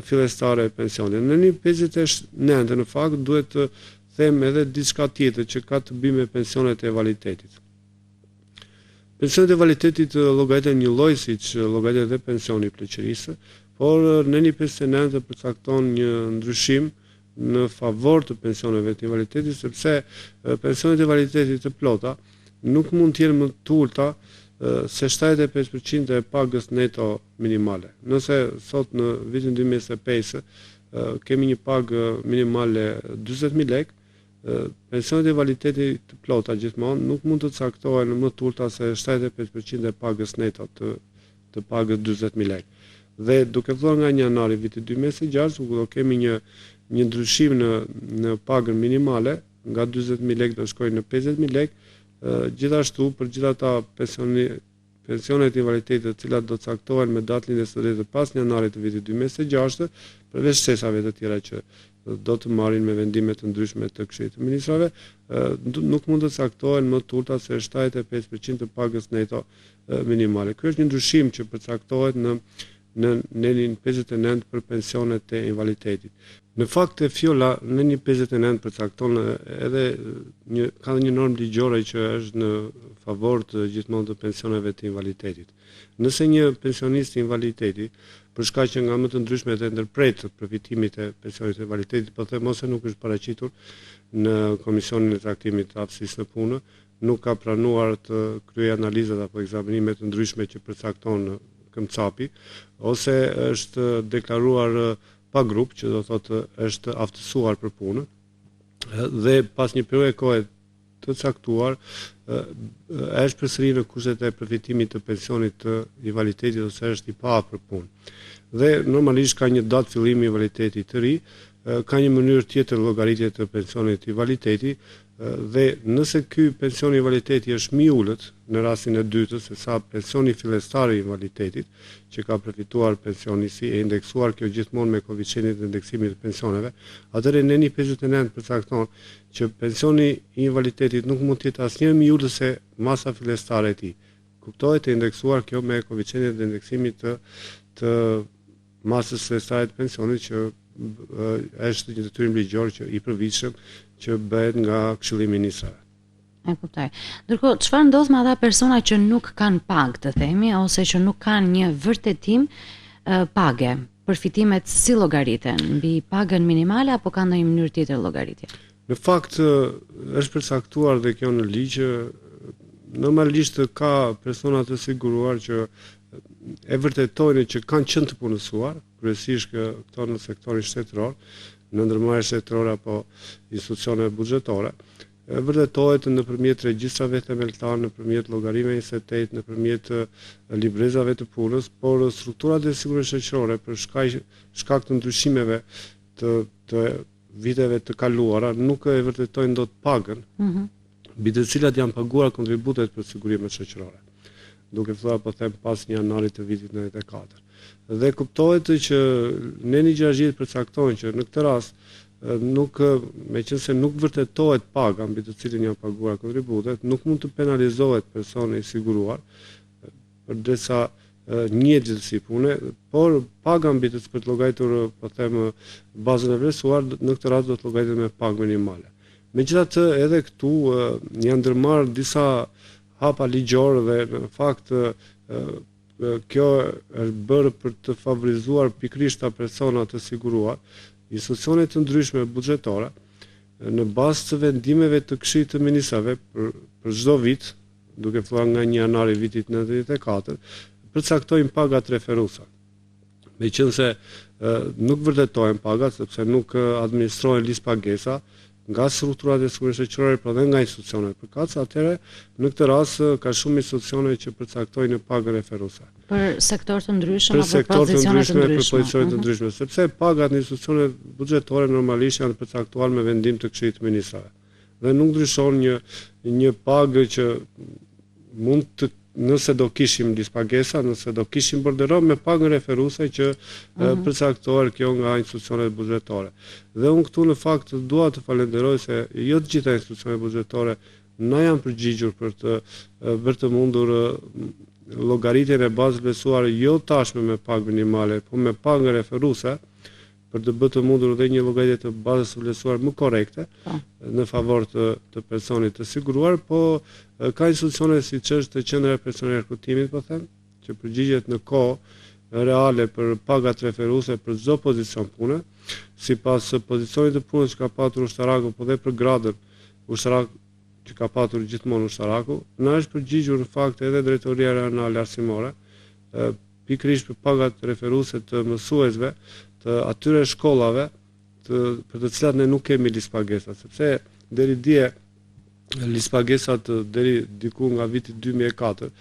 fillestare e pensionit. Në një 59 në fakt duhet të them edhe diçka tjetër që ka të bëjë me pensionet e validitetit. Pensionet e validitetit llogariten një lloj siç llogaritet edhe pensioni i pleqërisë, por në një 59 përcakton një ndryshim në favor të pensioneve të invaliditetit, sepse pensionet e validitetit të plota nuk mund të jenë më të ulta se 75% e pagës neto minimale. Nëse sot në vitin 2025 kemi një pagë minimale 40.000 lekë, pensionet e validitetit të plota gjithmonë nuk mund të caktohen më të ulta se 75% e pagës neto të pagës 40.000 lekë. Dhe duke filluar nga janari vitit 2026, do kemi një ndryshim në pagën minimale, nga 40.000 lekë do shkojë në 50.000 lekë. Gjithashtu për gjithë ata pensionet e invaliditetit të cilat do caktohen me datë lindjes së drejtë pas janarit të vitit 2026, përveç sesave të tjera që do të marrin me vendime të ndryshme të Këshillit të Ministrave, nuk mund të caktohen më të ulta se 75% të pagës neto minimale. Ky është një ndryshim që përcaktohet në nenin 59 për pensionet e invaliditetit. Në fakt e fjolla në një 59 përcakton edhe ka një normë ligjore që është në favor të gjithmonë të pensioneve të invaliditetit. Nëse një pensionist i invaliditetit, për shkak që nga më të ndryshmet e ndërpret përfitimit e pensionit të invaliditetit, po them ose nuk është paraqitur në Komisionin e Trajtimit të Aftësisë në Punë, nuk ka pranuar të kryejë analizat apo ekzaminime të ndryshme që përcakton këmbcapi, ose është deklaruar pa grup, që do thotë është aftësuar për punë, dhe pas një periudhe kohe të caktuar është përsëri në kushtet e përfitimit të pensionit të invaliditetit ose është i pa për punë. Dhe normalisht ka një datë fillimi i invaliditetit të ri, ka një mënyrë tjetër llogaritje të pensionit të invaliditetit, dhe nëse ky pension i invaliditetit është më i ulët në rastin e dytë se sa pensioni fillestar i invaliditetit, që ka përfituar pensionisti e indeksuar kjo gjithmonë me koeficientin e indeksimit të pensioneve, atëherë në një 59 përcakton që pensioni i invaliditetit nuk mund të jetë asnjëherë më i ulët se masa fillestare e tij. Kuptohet e indeksuar kjo me koeficientin e indeksimit të masës fillestare të pensionit, që është një detyrim ligjor që i përvitshëm që bëhet nga Këshilli i Ministrave. E kuptoj. Ndërkohë, çfarë ndodh me ata persona që nuk kanë pagë, të themi, ose që nuk kanë një vërtetim page? Përfitimet si llogariten? Mbi pagën minimale apo ka ndonjë mënyrë tjetër llogaritje? Në fakt është përcaktuar dhe kjo në ligj. Normalisht ka persona të siguruar që e vërtetojnë që kanë qenë të punësuar, kryesisht këto në sektorin shtetëror, në ndërmarrje shtetërore apo institucione buxhetore. Vërtetohet nëpërmjet regjistrave themeltar, nëpërmjet llogarimeve 28, nëpërmjet librezave të punës, por strukturat e sigurisë shoqërore për shkak të ndryshimeve të viteve të kaluara nuk e vërtetojnë dot pagën, mbi të cilat janë paguar kontributet për sigurimet shoqërore, duke filluar po them pas një janarit të vitit 94. Dhe kuptohet që ne një gjashtë përcakton që në këtë rast meqense nuk vërtetohet paga mbi të cilin janë paguar kontributet, nuk mund të penalizohet personi i siguruar përderisa një gjithësi pune, por paga mbi të për të llogaritur, po them, bazën e vlerësuar, në këtë rast do të llogaritet me pagë minimale. Megjithatë, edhe këtu janë ndërmarrë disa hapa ligjore dhe në fakt kjo është bërë për të favorizuar pikërisht ata persona të siguruar, institucione të ndryshme buxhetore, në bazë të vendimeve të Këshillit të Ministrave për çdo vit, duke filluar nga 1 janari vitit 94, përcaktojnë pagat referuese. Meqense nuk vërtetojnë pagat sepse nuk administrohen listë pagesa nga strukturat e sigurisë shoqërore, por edhe nga institucionet përkatëse, atëherë në këtë rast ka shumë institucione që përcaktojnë pagën referuese. Për sektor të ndryshëm apo pozicione të ndryshme, sepse pagat në institucionet buxhetore normalisht janë përcaktuar me vendim të Këshillit të Ministrave. Dhe nuk ndryshon një pagë që mund të, nëse do kishim listë pagesa, nëse do kishim borderon me pagën referuese që përcaktohet kjo nga institucionet buxhetore. Dhe unë këtu në fakt dua të falenderoj se jo të gjitha institucionet buxhetore na janë përgjigjur për të bërë të mundur llogaritjen e bazës vlerësuar jo tashme me pagë minimale, po me pagë referuese, për të bërë të mundur dhe një llogaritje të bazës vlerësuar më korrekte në favor të personit të siguruar, po ka institucione siç është Qendra e Personelit Rekrutimit, po them, që përgjigjet në kohë reale për pagat referuese për çdo pozicion pune, sipas pozicionit të punës që ka patur ushtaraku, po dhe për gradën ushtarak që ka patur gjithmonë ushtaraku, na është përgjigjur në fakt edhe Drejtoria Rajonale Arsimore, pikërisht për pagat referuese të mësuesve të atyre shkollave për të cilat ne nuk kemi listë, sepse deri dje listë deri diku nga viti 2004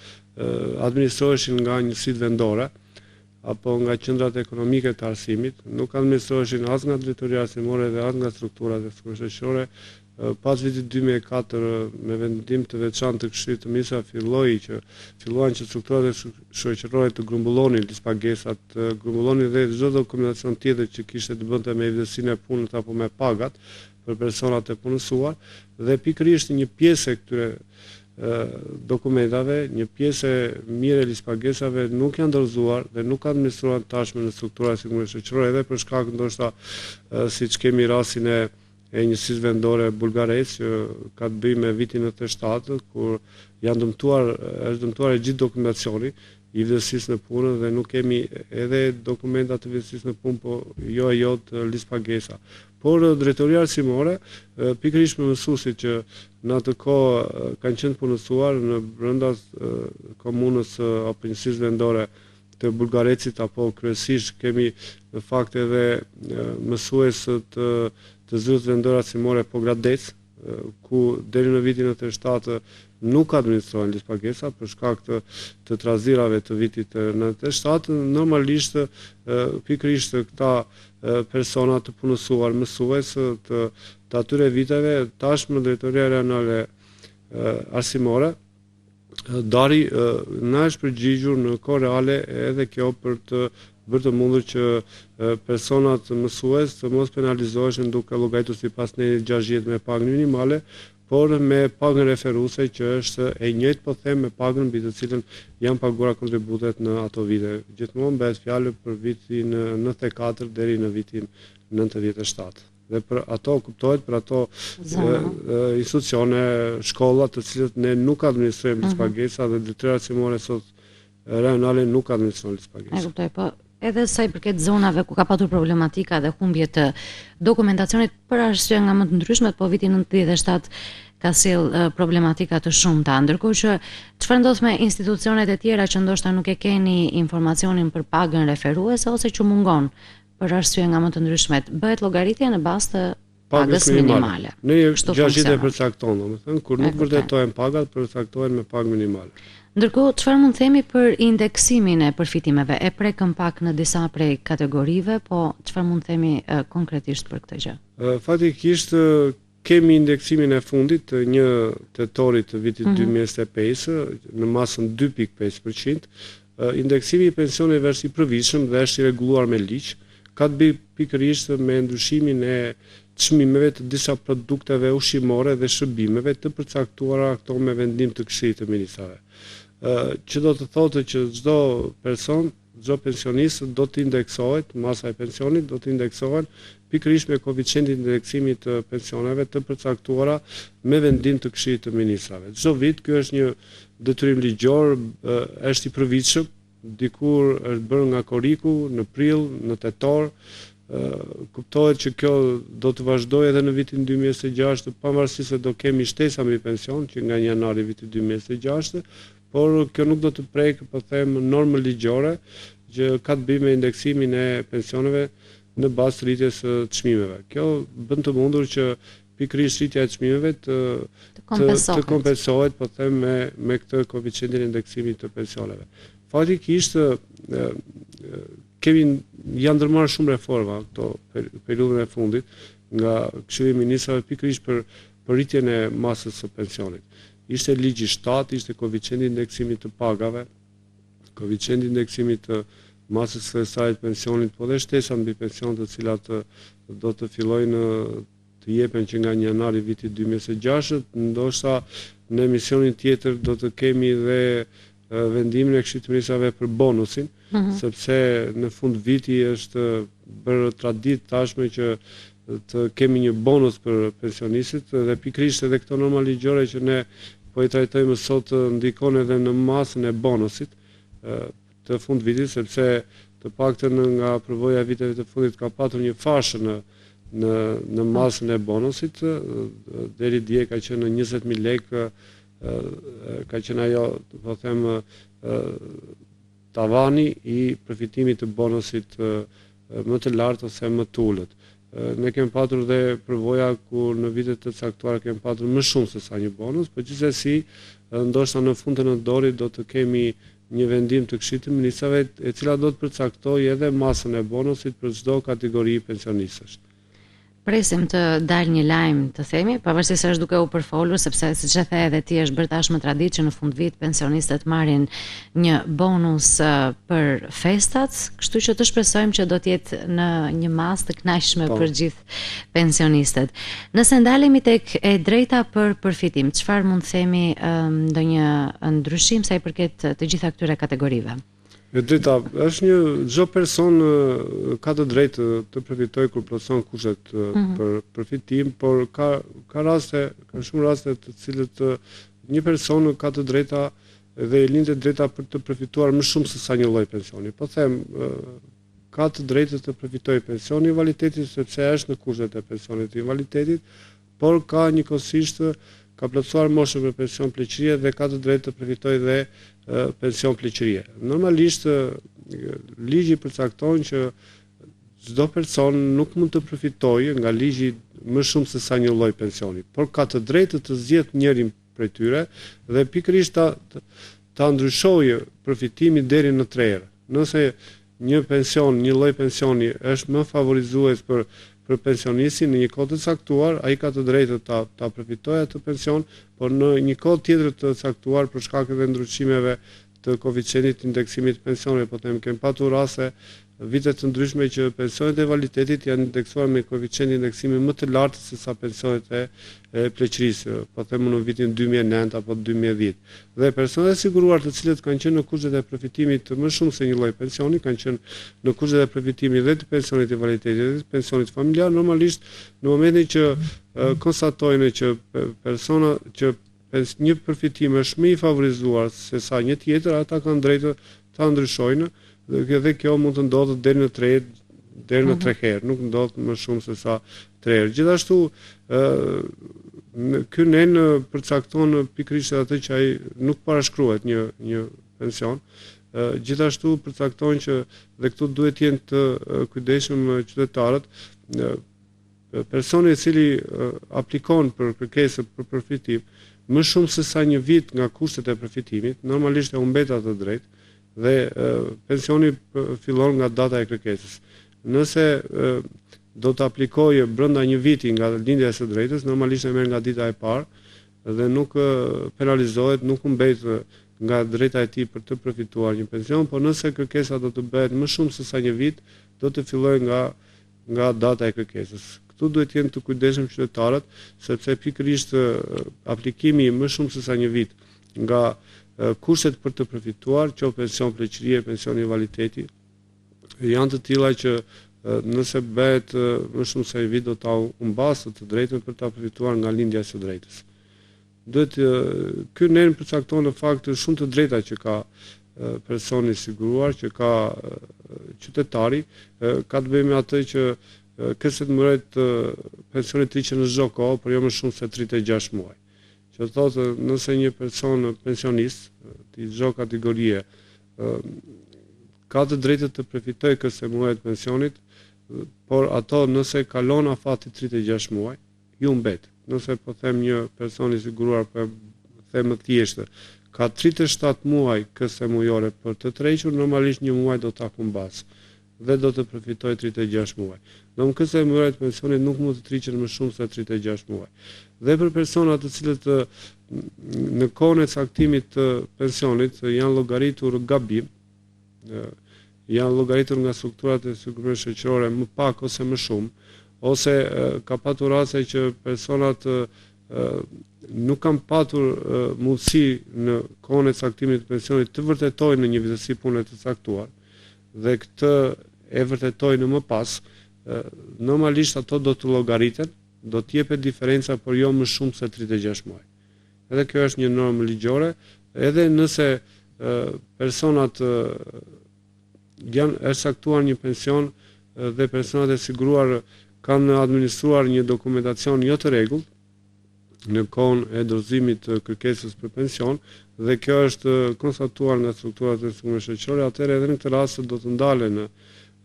administroheshin nga njësitë vendore apo nga qendrat ekonomike të arsimit, nuk administroheshin as nga Drejtoria Arsimore dhe as nga strukturat e shoqërore. Pas vitit 2004 me vendim të veçantë të Këshillit të Ministrave filluan që strukturat e shoqërore të grumbullonin lispagesat, grumbullonin dhe çdo dokumentacion tjetër që kishte të bënte me evidencinë e punës apo me pagat për personat e punësuar, dhe pikërisht një pjesë e këtyre dokumentave, një pjesë mirë e lispagesave nuk janë dorëzuar dhe nuk administrohen tashmë në strukturat e sigurisë shoqërore, edhe për shkak ndoshta siç kemi rastin e njësisë vendore bulgares që ka të bëjë me vitin 97, kur është dëmtuar e gjithë dokumentacioni i vlerësisë në punë dhe nuk kemi edhe dokumenta të vlerësisë në punë, po jo të listë. Por Drejtoria Arsimore, pikërisht me mësuesit që në atë kohë kanë qenë punësuar në brenda komunës apo njësisë vendore të Bullgarecit, apo kryesisht kemi në fakt edhe mësues të zyrës vendore arsimore po Gradec, ku deri në vitin 97 nuk administrohen listë për shkak të trazirave të vitit 97, normalisht pikërisht këta persona të punësuar, mësues të atyre viteve, tashmë Drejtoria Rajonale Arsimore dari na është përgjigjur në kohë reale edhe kjo për të bërë të mundur që personat mësues të mos penalizoheshin duke llogaritur sipas nenit 60 me pagën minimale, por me pagën referuese që është e njëjtë, po them, me pagën mbi të cilën janë paguara kontributet në ato vite. Gjithmonë bëhet fjalë për vitin 94 deri në vitin 97. Dhe për ato kuptohet, për ato institucione, shkolla të cilët ne nuk administrojmë listë dhe Drejtoria Arsimore sot rajonale nuk administron listë. E kuptoj, po edhe sa i përket zonave ku ka patur problematika dhe humbje të dokumentacionit për arsye nga më të ndryshmet, po viti 97 ka sjell problematika të shumta, ndërkohë që çfarë ndodh me institucionet e tjera që ndoshta nuk e keni informacionin për pagën referuese ose që mungon për arsye nga më të ndryshmet, bëhet llogaritje në bazë të pagës minimale. Ne 60 e përcakton, domethënë kur nuk vërtetohen pagat, përcaktohen me pagë minimale. Ndërkohë, çfarë mund të themi për indeksimin e përfitimeve? E prekëm pak në disa prej kategorive, po çfarë mund të themi konkretisht për këtë gjë? Fatikisht kemi indeksimin e fundit të 1 tetorit të vitit 2025 në masën 2.5%. Indeksimi i pensioneve është i përvitshëm dhe është i rregulluar me ligj. Ka të bëjë pikërisht me ndryshimin e çmimeve të disa produkteve ushqimore dhe shërbimeve të përcaktuara këto me vendim të Këshillit të Ministrave. Që do të thotë që çdo person, çdo pensionist do të indeksohet, masa e pensionit do të indeksohen pikërisht me koeficientin e indeksimit të pensioneve të përcaktuara me vendim të Këshillit të Ministrave. Çdo vit ky është një detyrim ligjor, është i përvitshëm, dikur është bërë nga Koriku në prill, në tetor. Kuptohet që kjo do të vazhdojë edhe në vitin 2026, pavarësisht se do kemi shtesa mbi pension që nga janari vitit 2026, por kjo nuk do të prek, po them, normën ligjore që ka të bëjë me indeksimin e pensioneve në bazë të rritjes së çmimeve. Kjo bën të mundur që pikërisht rritja e çmimeve të kompensohet, po them, me këtë koeficientin e indeksimit të pensioneve. Fatikisht janë ndërmarrë shumë reforma këto periudhën e fundit nga Këshilli i Ministrave pikërisht për rritjen e masës së pensionit. Ishte ligji 7, ishte koeficienti i indeksimit të pagave, koeficienti i indeksimit të masës së saj të pensionit, po dhe shtesa mbi pension të cilat do të fillojnë të të jepen që nga janari vitit 2006, ndoshta në emisionin tjetër do të kemi dhe vendimin e Këshillit të Ministrave për bonusin, sepse në fund viti është bërë traditë tashme që të kemi një bonus për pensionistët dhe pikërisht edhe këto norma ligjore që ne po i trajtojmë sot ndikon edhe në masën e bonusit të fund vitit, sepse të paktën nga përvoja e viteve të fundit ka patur një fashë në masën e bonusit, deri dje ka qenë në 20.000 lekë, ka qenë ajo, po them, tavani i përfitimit të bonusit më të lartë ose më të ulët. Ne kemi patur dhe përvoja ku në vitet të caktuara kemi patur më shumë se sa një bonus, por gjithsesi ndoshta në fund të nëntorit do të kemi një vendim të Këshillit të Ministrave e cila do të përcaktojë edhe masën e bonusit për çdo kategori pensionistësh. Presim të dalë një lajm, të themi, pavarësisht se është duke u përfolur, sepse siç e the edhe ti është bërë tashmë traditë që në fund vit pensionistët marrin një bonus për festat, kështu që të shpresojmë që do të jetë në një masë të kënaqshme për gjithë pensionistët. Nëse ndalemi tek e drejta për përfitim, çfarë mund të themi ndonjë ndryshim sa i përket të gjitha këtyre kategorive? E drejta, është çdo person ka të drejtë të përfitojë kur plotëson kushtet për përfitim, por ka shumë raste të cilët një person ka të drejta dhe i lindet drejta për të përfituar më shumë se sa një lloj pensioni. Po them, ka të drejtë të përfitojë pensioni i invaliditetit sepse është në kushtet e pensionit të invaliditetit, por ka njëkohësisht ka plotësuar moshën për pension pleqërie dhe ka të drejtë të përfitojë dhe pension pleqërie. Normalisht ligji përcakton që çdo person nuk mund të përfitojë nga ligji më shumë se sa një lloj pensioni, por ka të drejtë të zgjedhë njërin prej tyre dhe pikërisht ta ndryshojë përfitimin deri në 3 herë. Nëse një pension, një lloj pensioni është më favorizues për pensionistin në një kohë të caktuar, ai ka të drejtë ta përfitojë atë pension, por në një kohë tjetër të caktuar për shkak të ndryshimeve të koeficientit të indeksimit të pensioneve, po them kemi patur raste vite të ndryshme që pensionet e invaliditetit janë indeksuar me koeficient indeksimi më të lartë se sa pensionet e pleqërisë, po them në vitin 2009 apo 2010. Dhe personat e siguruar të cilët kanë qenë në kushtet e përfitimit më shumë se një lloj pensioni, kanë qenë në kushtet e përfitimit dhe të pensionit të invaliditetit dhe të pensionit familjar, normalisht në momentin që konstatojnë që persona që një përfitim është më i favorizuar se sa një tjetër, ata kanë drejtë ta ndryshojnë dhe kjo mund të ndodhë deri në 3 herë, nuk ndodh më shumë se sa 3 herë. Gjithashtu ky nen përcakton pikërisht atë që ai nuk parashkruhet një pension. Gjithashtu përcakton që dhe këtu duhet të jenë të kujdesshëm qytetarët, personi i cili aplikon për kërkesë për përfitim më shumë se sa një vit nga kushtet e përfitimit, normalisht e humbet atë drejtë dhe pensioni fillon nga data e kërkesës. Nëse do të aplikojë brenda një viti nga lindja e së drejtës, normalisht e merr nga dita e parë dhe nuk penalizohet, nuk humbet nga drejta e tij për të përfituar një pension, por nëse kërkesa do të bëhet më shumë se sa një vit, do të fillojë nga data e kërkesës. Këtu duhet të jenë të kujdesshëm qytetarët, sepse pikërisht aplikimi më shumë se sa një vit nga kushtet për të përfituar, qoftë pension pleqërie, pension invaliditeti, janë të tilla që nëse bëhet më shumë se një vit do ta humbasë të drejtën për ta përfituar nga lindja e së drejtës. Ky nen përcakton në fakt shumë të drejta që ka personi i siguruar, që ka qytetari, ka të bëjë me atë që kërset mëret pensionit të që në çdo kohë, por jo më shumë se 36 muaj. Që thotë nëse një person pensionist të çdo kategorie ka të drejtë të përfitojë kësaj muajit pensionit, por ato nëse kalon afati 36 muaj, ju mbet. Nëse po them një person i siguruar, po them më thjeshtë, ka 37 muaj kësaj mujore për të tërhequr, normalisht një muaj do ta humbas dhe do të përfitojë 36 muaj. Në kësaj muaj të pensionit nuk mund të tërhiqen më shumë se 36 muaj. Dhe për personat të cilët në kohën e caktimit të pensionit janë llogaritur gabim, janë llogaritur nga strukturat e sigurimit shoqërore më pak ose më shumë, ose ka patur raste që personat nuk kanë patur mundësi në kohën e caktimit të pensionit të vërtetojnë në një vizësi pune të caktuar dhe këtë e vërtetojnë më pas, normalisht ato do të llogariten, do të jepet diferenca, por jo më shumë se 36 muaj. Edhe kjo është një normë ligjore, edhe nëse personat është caktuar një pension dhe personat e siguruar kanë administruar një dokumentacion jo të rregullt në kohën e dorëzimit të kërkesës për pension dhe kjo është konstatuar nga strukturat e sigurimit shoqëror, atëherë edhe në këtë rast do të ndalen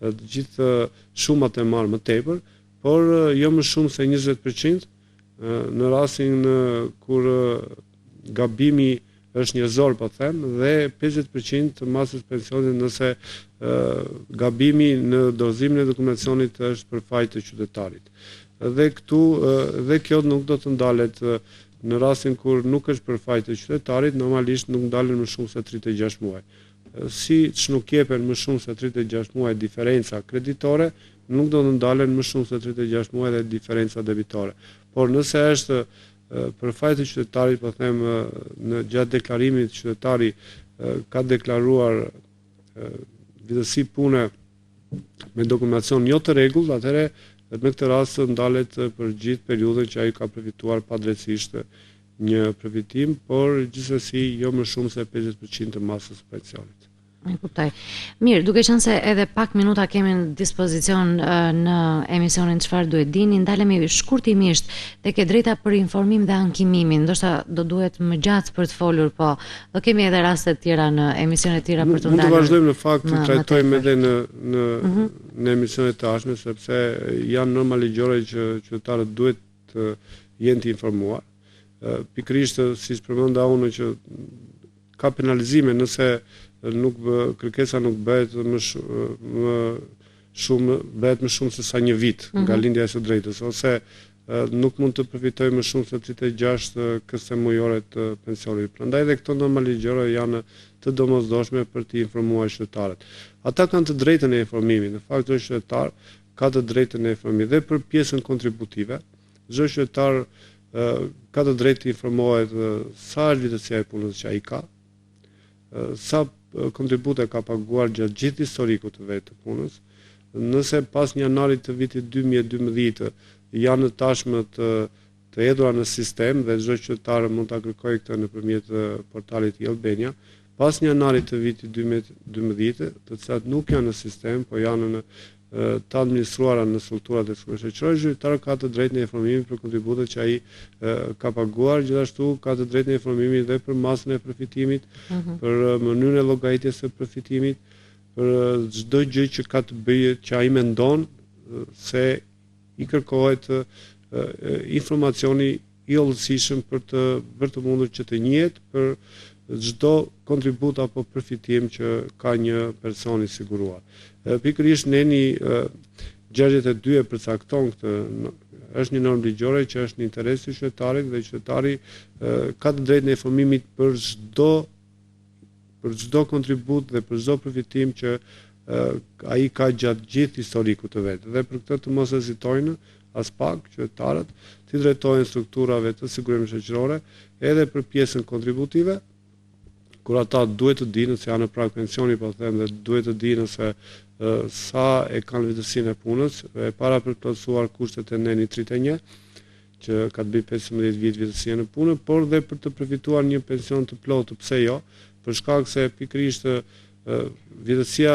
të gjithë shumat e marrë më tepër, por jo më shumë se 20% në rastin kur gabimi është njërzor, po them, dhe 50% të masës pensionit nëse gabimi në dorëzimin e dokumentacionit është për fajt të qytetarit. Dhe kjo nuk do të ndalet në rastin kur nuk është për fajt të qytetarit, normalisht nuk ndalen më shumë se 36 muaj. Si që nuk jepen më shumë se 36 muaj diferenca kreditore, nuk do të ndalen më shumë se 36 muaj dhe diferenca debitore. Por nëse është për fajt të qytetarit, po them, në gjatë deklarimit qytetari ka deklaruar vizësi pune me dokumentacion jo të rregullt, atëherë me këtë rast ndalet për gjithë periudhën që ai ka përfituar padrejtisht një përfitim, por gjithsesi jo më shumë se 50% të masës së pensionit. E kuptoj. Mirë, duke qenë se edhe pak minuta kemi në dispozicion në emisionin Çfarë duhet dini, ndalemi shkurtimisht tek e drejta për informim dhe ankimimin. Ndoshta do duhet më gjatë për të folur, po do kemi edhe raste të tjera në emisione të tjera për të ndalur. Mund të vazhdojmë në fakt të trajtojmë edhe në emisionet të ardhshme, sepse janë norma ligjore që qytetarët duhet të jenë të informuar. Pikërisht, si përmenda unë, që ka penalizime nëse kërkesa nuk bëhet më shumë se sa një vit nga lindja e së drejtës, ose nuk mund të përfitoj më shumë se 36 këste mujore të pensionit. Prandaj dhe këto norma ligjore janë të domosdoshme për të informuar qytetarët. Ata kanë të drejtën e informimit. Në fakt, çdo qytetar ka të drejtën e informimit dhe për pjesën kontributive. Çdo qytetar ka të drejtë të informohet sa është vjetësia e punës që ai ka, sa kontribute ka paguar gjatë gjithë historikut të vetë të punës. Nëse pas janarit të vitit 2012 janë tashmë të hedhura në sistem dhe çdo qytetar mund ta kërkojë këtë nëpërmjet portalit Albania, pas janarit të vitit 2012, të cilat nuk janë në sistem, po janë të administruara në strukturat e sigurimit shoqëror, qytetari ka të drejtën e informimit për kontributet që ai ka paguar, gjithashtu ka të drejtën e informimit dhe për masën e përfitimit, për mënyrën e llogaritjes së përfitimit, për çdo gjë që ka të bëjë që ai mendon se i kërkohet informacioni i hollësishëm për të mundur që të njihet për çdo kontribut apo përfitim që ka një person i siguruar. Pikërisht neni 62 e përcakton këtë, është një normë ligjore që është në interes të qytetarit dhe qytetari ka të drejtën e informimit për çdo kontribut dhe për çdo përfitim që ai ka gjatë gjithë historikut të vet. Dhe për këtë të mos hezitojnë as pak qytetarët të drejtohen strukturave të sigurimit shoqëror edhe për pjesën kontributive, kur ata duhet të dinë se janë në prag pensioni, po them, dhe duhet të dinë se sa e kanë vjetësinë e punës, e para për të plotësuar kushtet e neni 31, që ka të bëjë 15 vjet vjetësia në punë, por dhe për të përfituar një pension të plotë, pse jo, për shkak se pikërisht vjetësia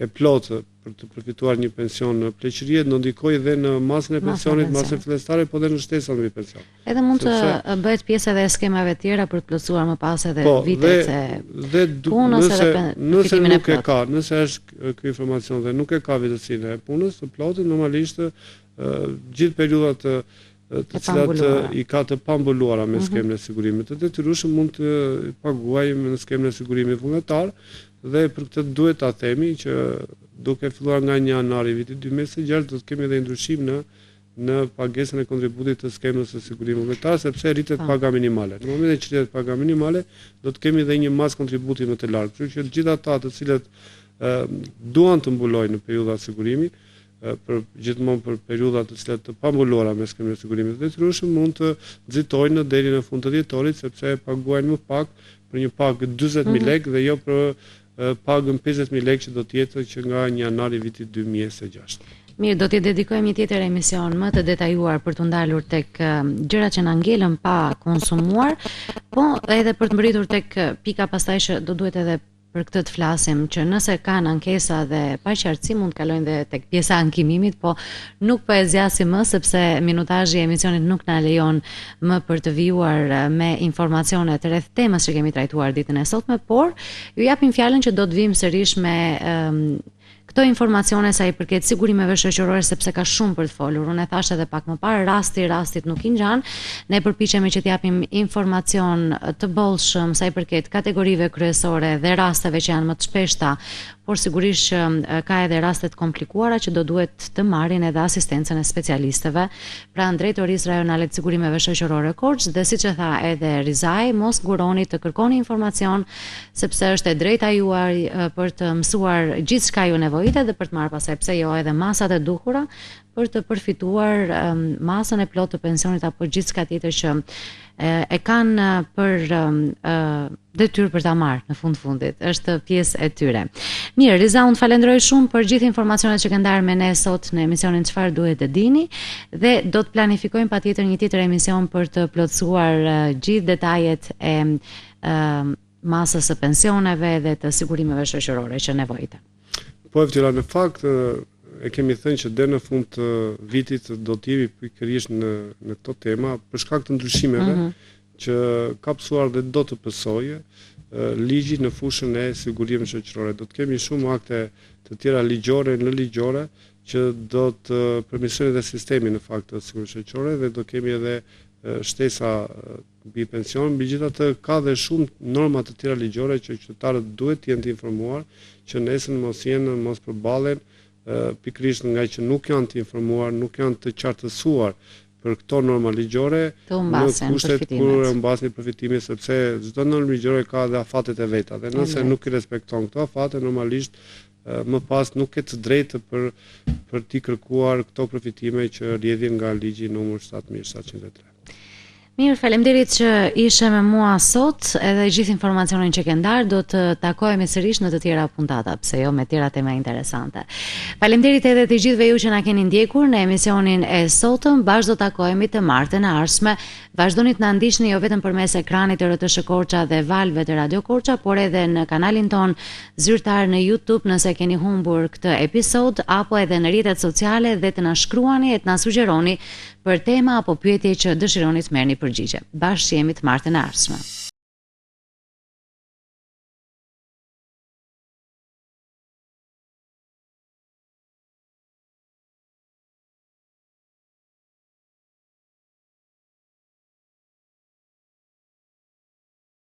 e plotë për të përfituar një pension në pleqërie do ndikojë dhe në masën e pensionit, masën fillestare, po dhe në shtesën mbi pension. Edhe mund të bëhet pjesë edhe skemave tjera për të plotësuar më pas edhe vitet e punës edhe përfitimin e plotë. Nëse është ky informacion dhe nuk e ka vjetësinë e punës së plotë, normalisht gjithë periudhat të cilat i ka të pambuluara me skemën e sigurimit të detyrueshëm mund të paguajë në skemën e sigurimit vullnetar, dhe për këtë duhet ta themi që duke filluar nga 1 janari vitit 2026 do të kemi edhe ndryshim në pagesën e kontributit të skemës së sigurimit vullnetar, sepse rritet paga minimale. Në momentin që rritet paga minimale, do të kemi edhe një masë kontributi më të lartë. Kështu që të gjithë ata të cilët duan të mbulojnë në periudha sigurimi, gjithmonë për periudha të cilat të pambuluara me skemë sigurimi të detyrueshëm mund të nxitojnë deri në fund të dhjetorit sepse paguajnë më pak për një pagë 40.000 lekë dhe jo për pagën 50.000 lekë që do të jetë që nga 1 janari vitit 2006. Mirë, do t'i dedikojmë një tjetër emision më të detajuar për të ndalur tek gjërat që na ngelën pa konsumuar, po edhe për të mbërritur tek pika pastaj që do duhet edhe për këtë të flasim, që nëse kanë ankesa dhe paqartësi mund të kalojnë dhe tek pjesa e ankimimit, po nuk po e zgjasim më sepse minutazhi i emisionit nuk na lejon më për të vijuar me informacione të rreth temës që kemi trajtuar ditën e sotme, por ju japim fjalën që do të vim sërish me këto informacione sa i përket sigurimeve shoqërore sepse ka shumë për të folur. Unë e thash edhe pak më parë, rastit nuk i ngjan. Ne përpiqemi që t'japim informacion të bollshëm sa i përket kategorive kryesore dhe rasteve që janë më të shpeshta, por sigurisht që ka edhe raste të komplikuara që do duhet të marrin edhe asistencën e specialistëve. Pra Drejtorisë Rajonale të Sigurimeve Shoqërore Korçë dhe siç e tha edhe Rizaj, mos nguroni të kërkoni informacion sepse është e drejta juaj për të mësuar gjithçka ju nevojitet dhe për të marrë pastaj pse jo edhe masat e duhura për të përfituar masën e plotë të pensionit apo gjithçka tjetër që e kanë për detyrë për ta marrë në fundit. Është pjesë e tyre. Mirë, Riza, unë falenderoj shumë për gjithë informacionet që ke ndarë me ne sot në emisionin Çfarë duhet të dini dhe do të planifikojmë patjetër një tjetër emision për të plotësuar gjithë detajet e masës së pensioneve dhe të sigurimeve shoqërore që nevojiten. Po në fakt e kemi thënë që deri në fund të vitit do të jemi pikërisht në këto tema për shkak të ndryshimeve që ka pësuar dhe do të pësojë ligji në fushën e sigurimeve shoqërore. Do të kemi shumë akte të tjera ligjore që do të përmirësojnë edhe sistemin në fakt të sigurimeve shoqërore dhe do kemi edhe shtesa mbi pension. Megjithatë ka dhe shumë norma të tjera ligjore që qytetarët duhet të jenë të informuar që nesër mos përballen pikërisht nga që nuk janë të informuar, nuk janë të qartësuar për këto norma ligjore në kushtet kur mbasin përfitimin sepse çdo normë ligjore ka dhe afatet e veta dhe nëse nuk i respekton këto afate normalisht më pas nuk ke të drejtë për t'i kërkuar këto përfitime që rrjedhin nga ligji numër 7703. Mirë, faleminderit që ishe me mua sot, edhe gjithë informacionin që ke ndarë, do të takohemi sërish në të tjera puntata, pse jo me tjera tema interesante. Faleminderit edhe të gjithëve ju që na keni ndjekur në emisionin e sotëm, bashkë do takohemi të martën e ardhshme. Vazhdoni të na ndiqni jo vetëm përmes ekranit të RTS Korça dhe valve të Radio Korça, por edhe në kanalin ton zyrtar në YouTube nëse keni humbur këtë episod, apo edhe në rrjetet sociale dhe të na shkruani e të na sugjeroni për tema apo pyetje që dëshironi të merrni përgjigje. Bashkë jemi të martën e ardhshme.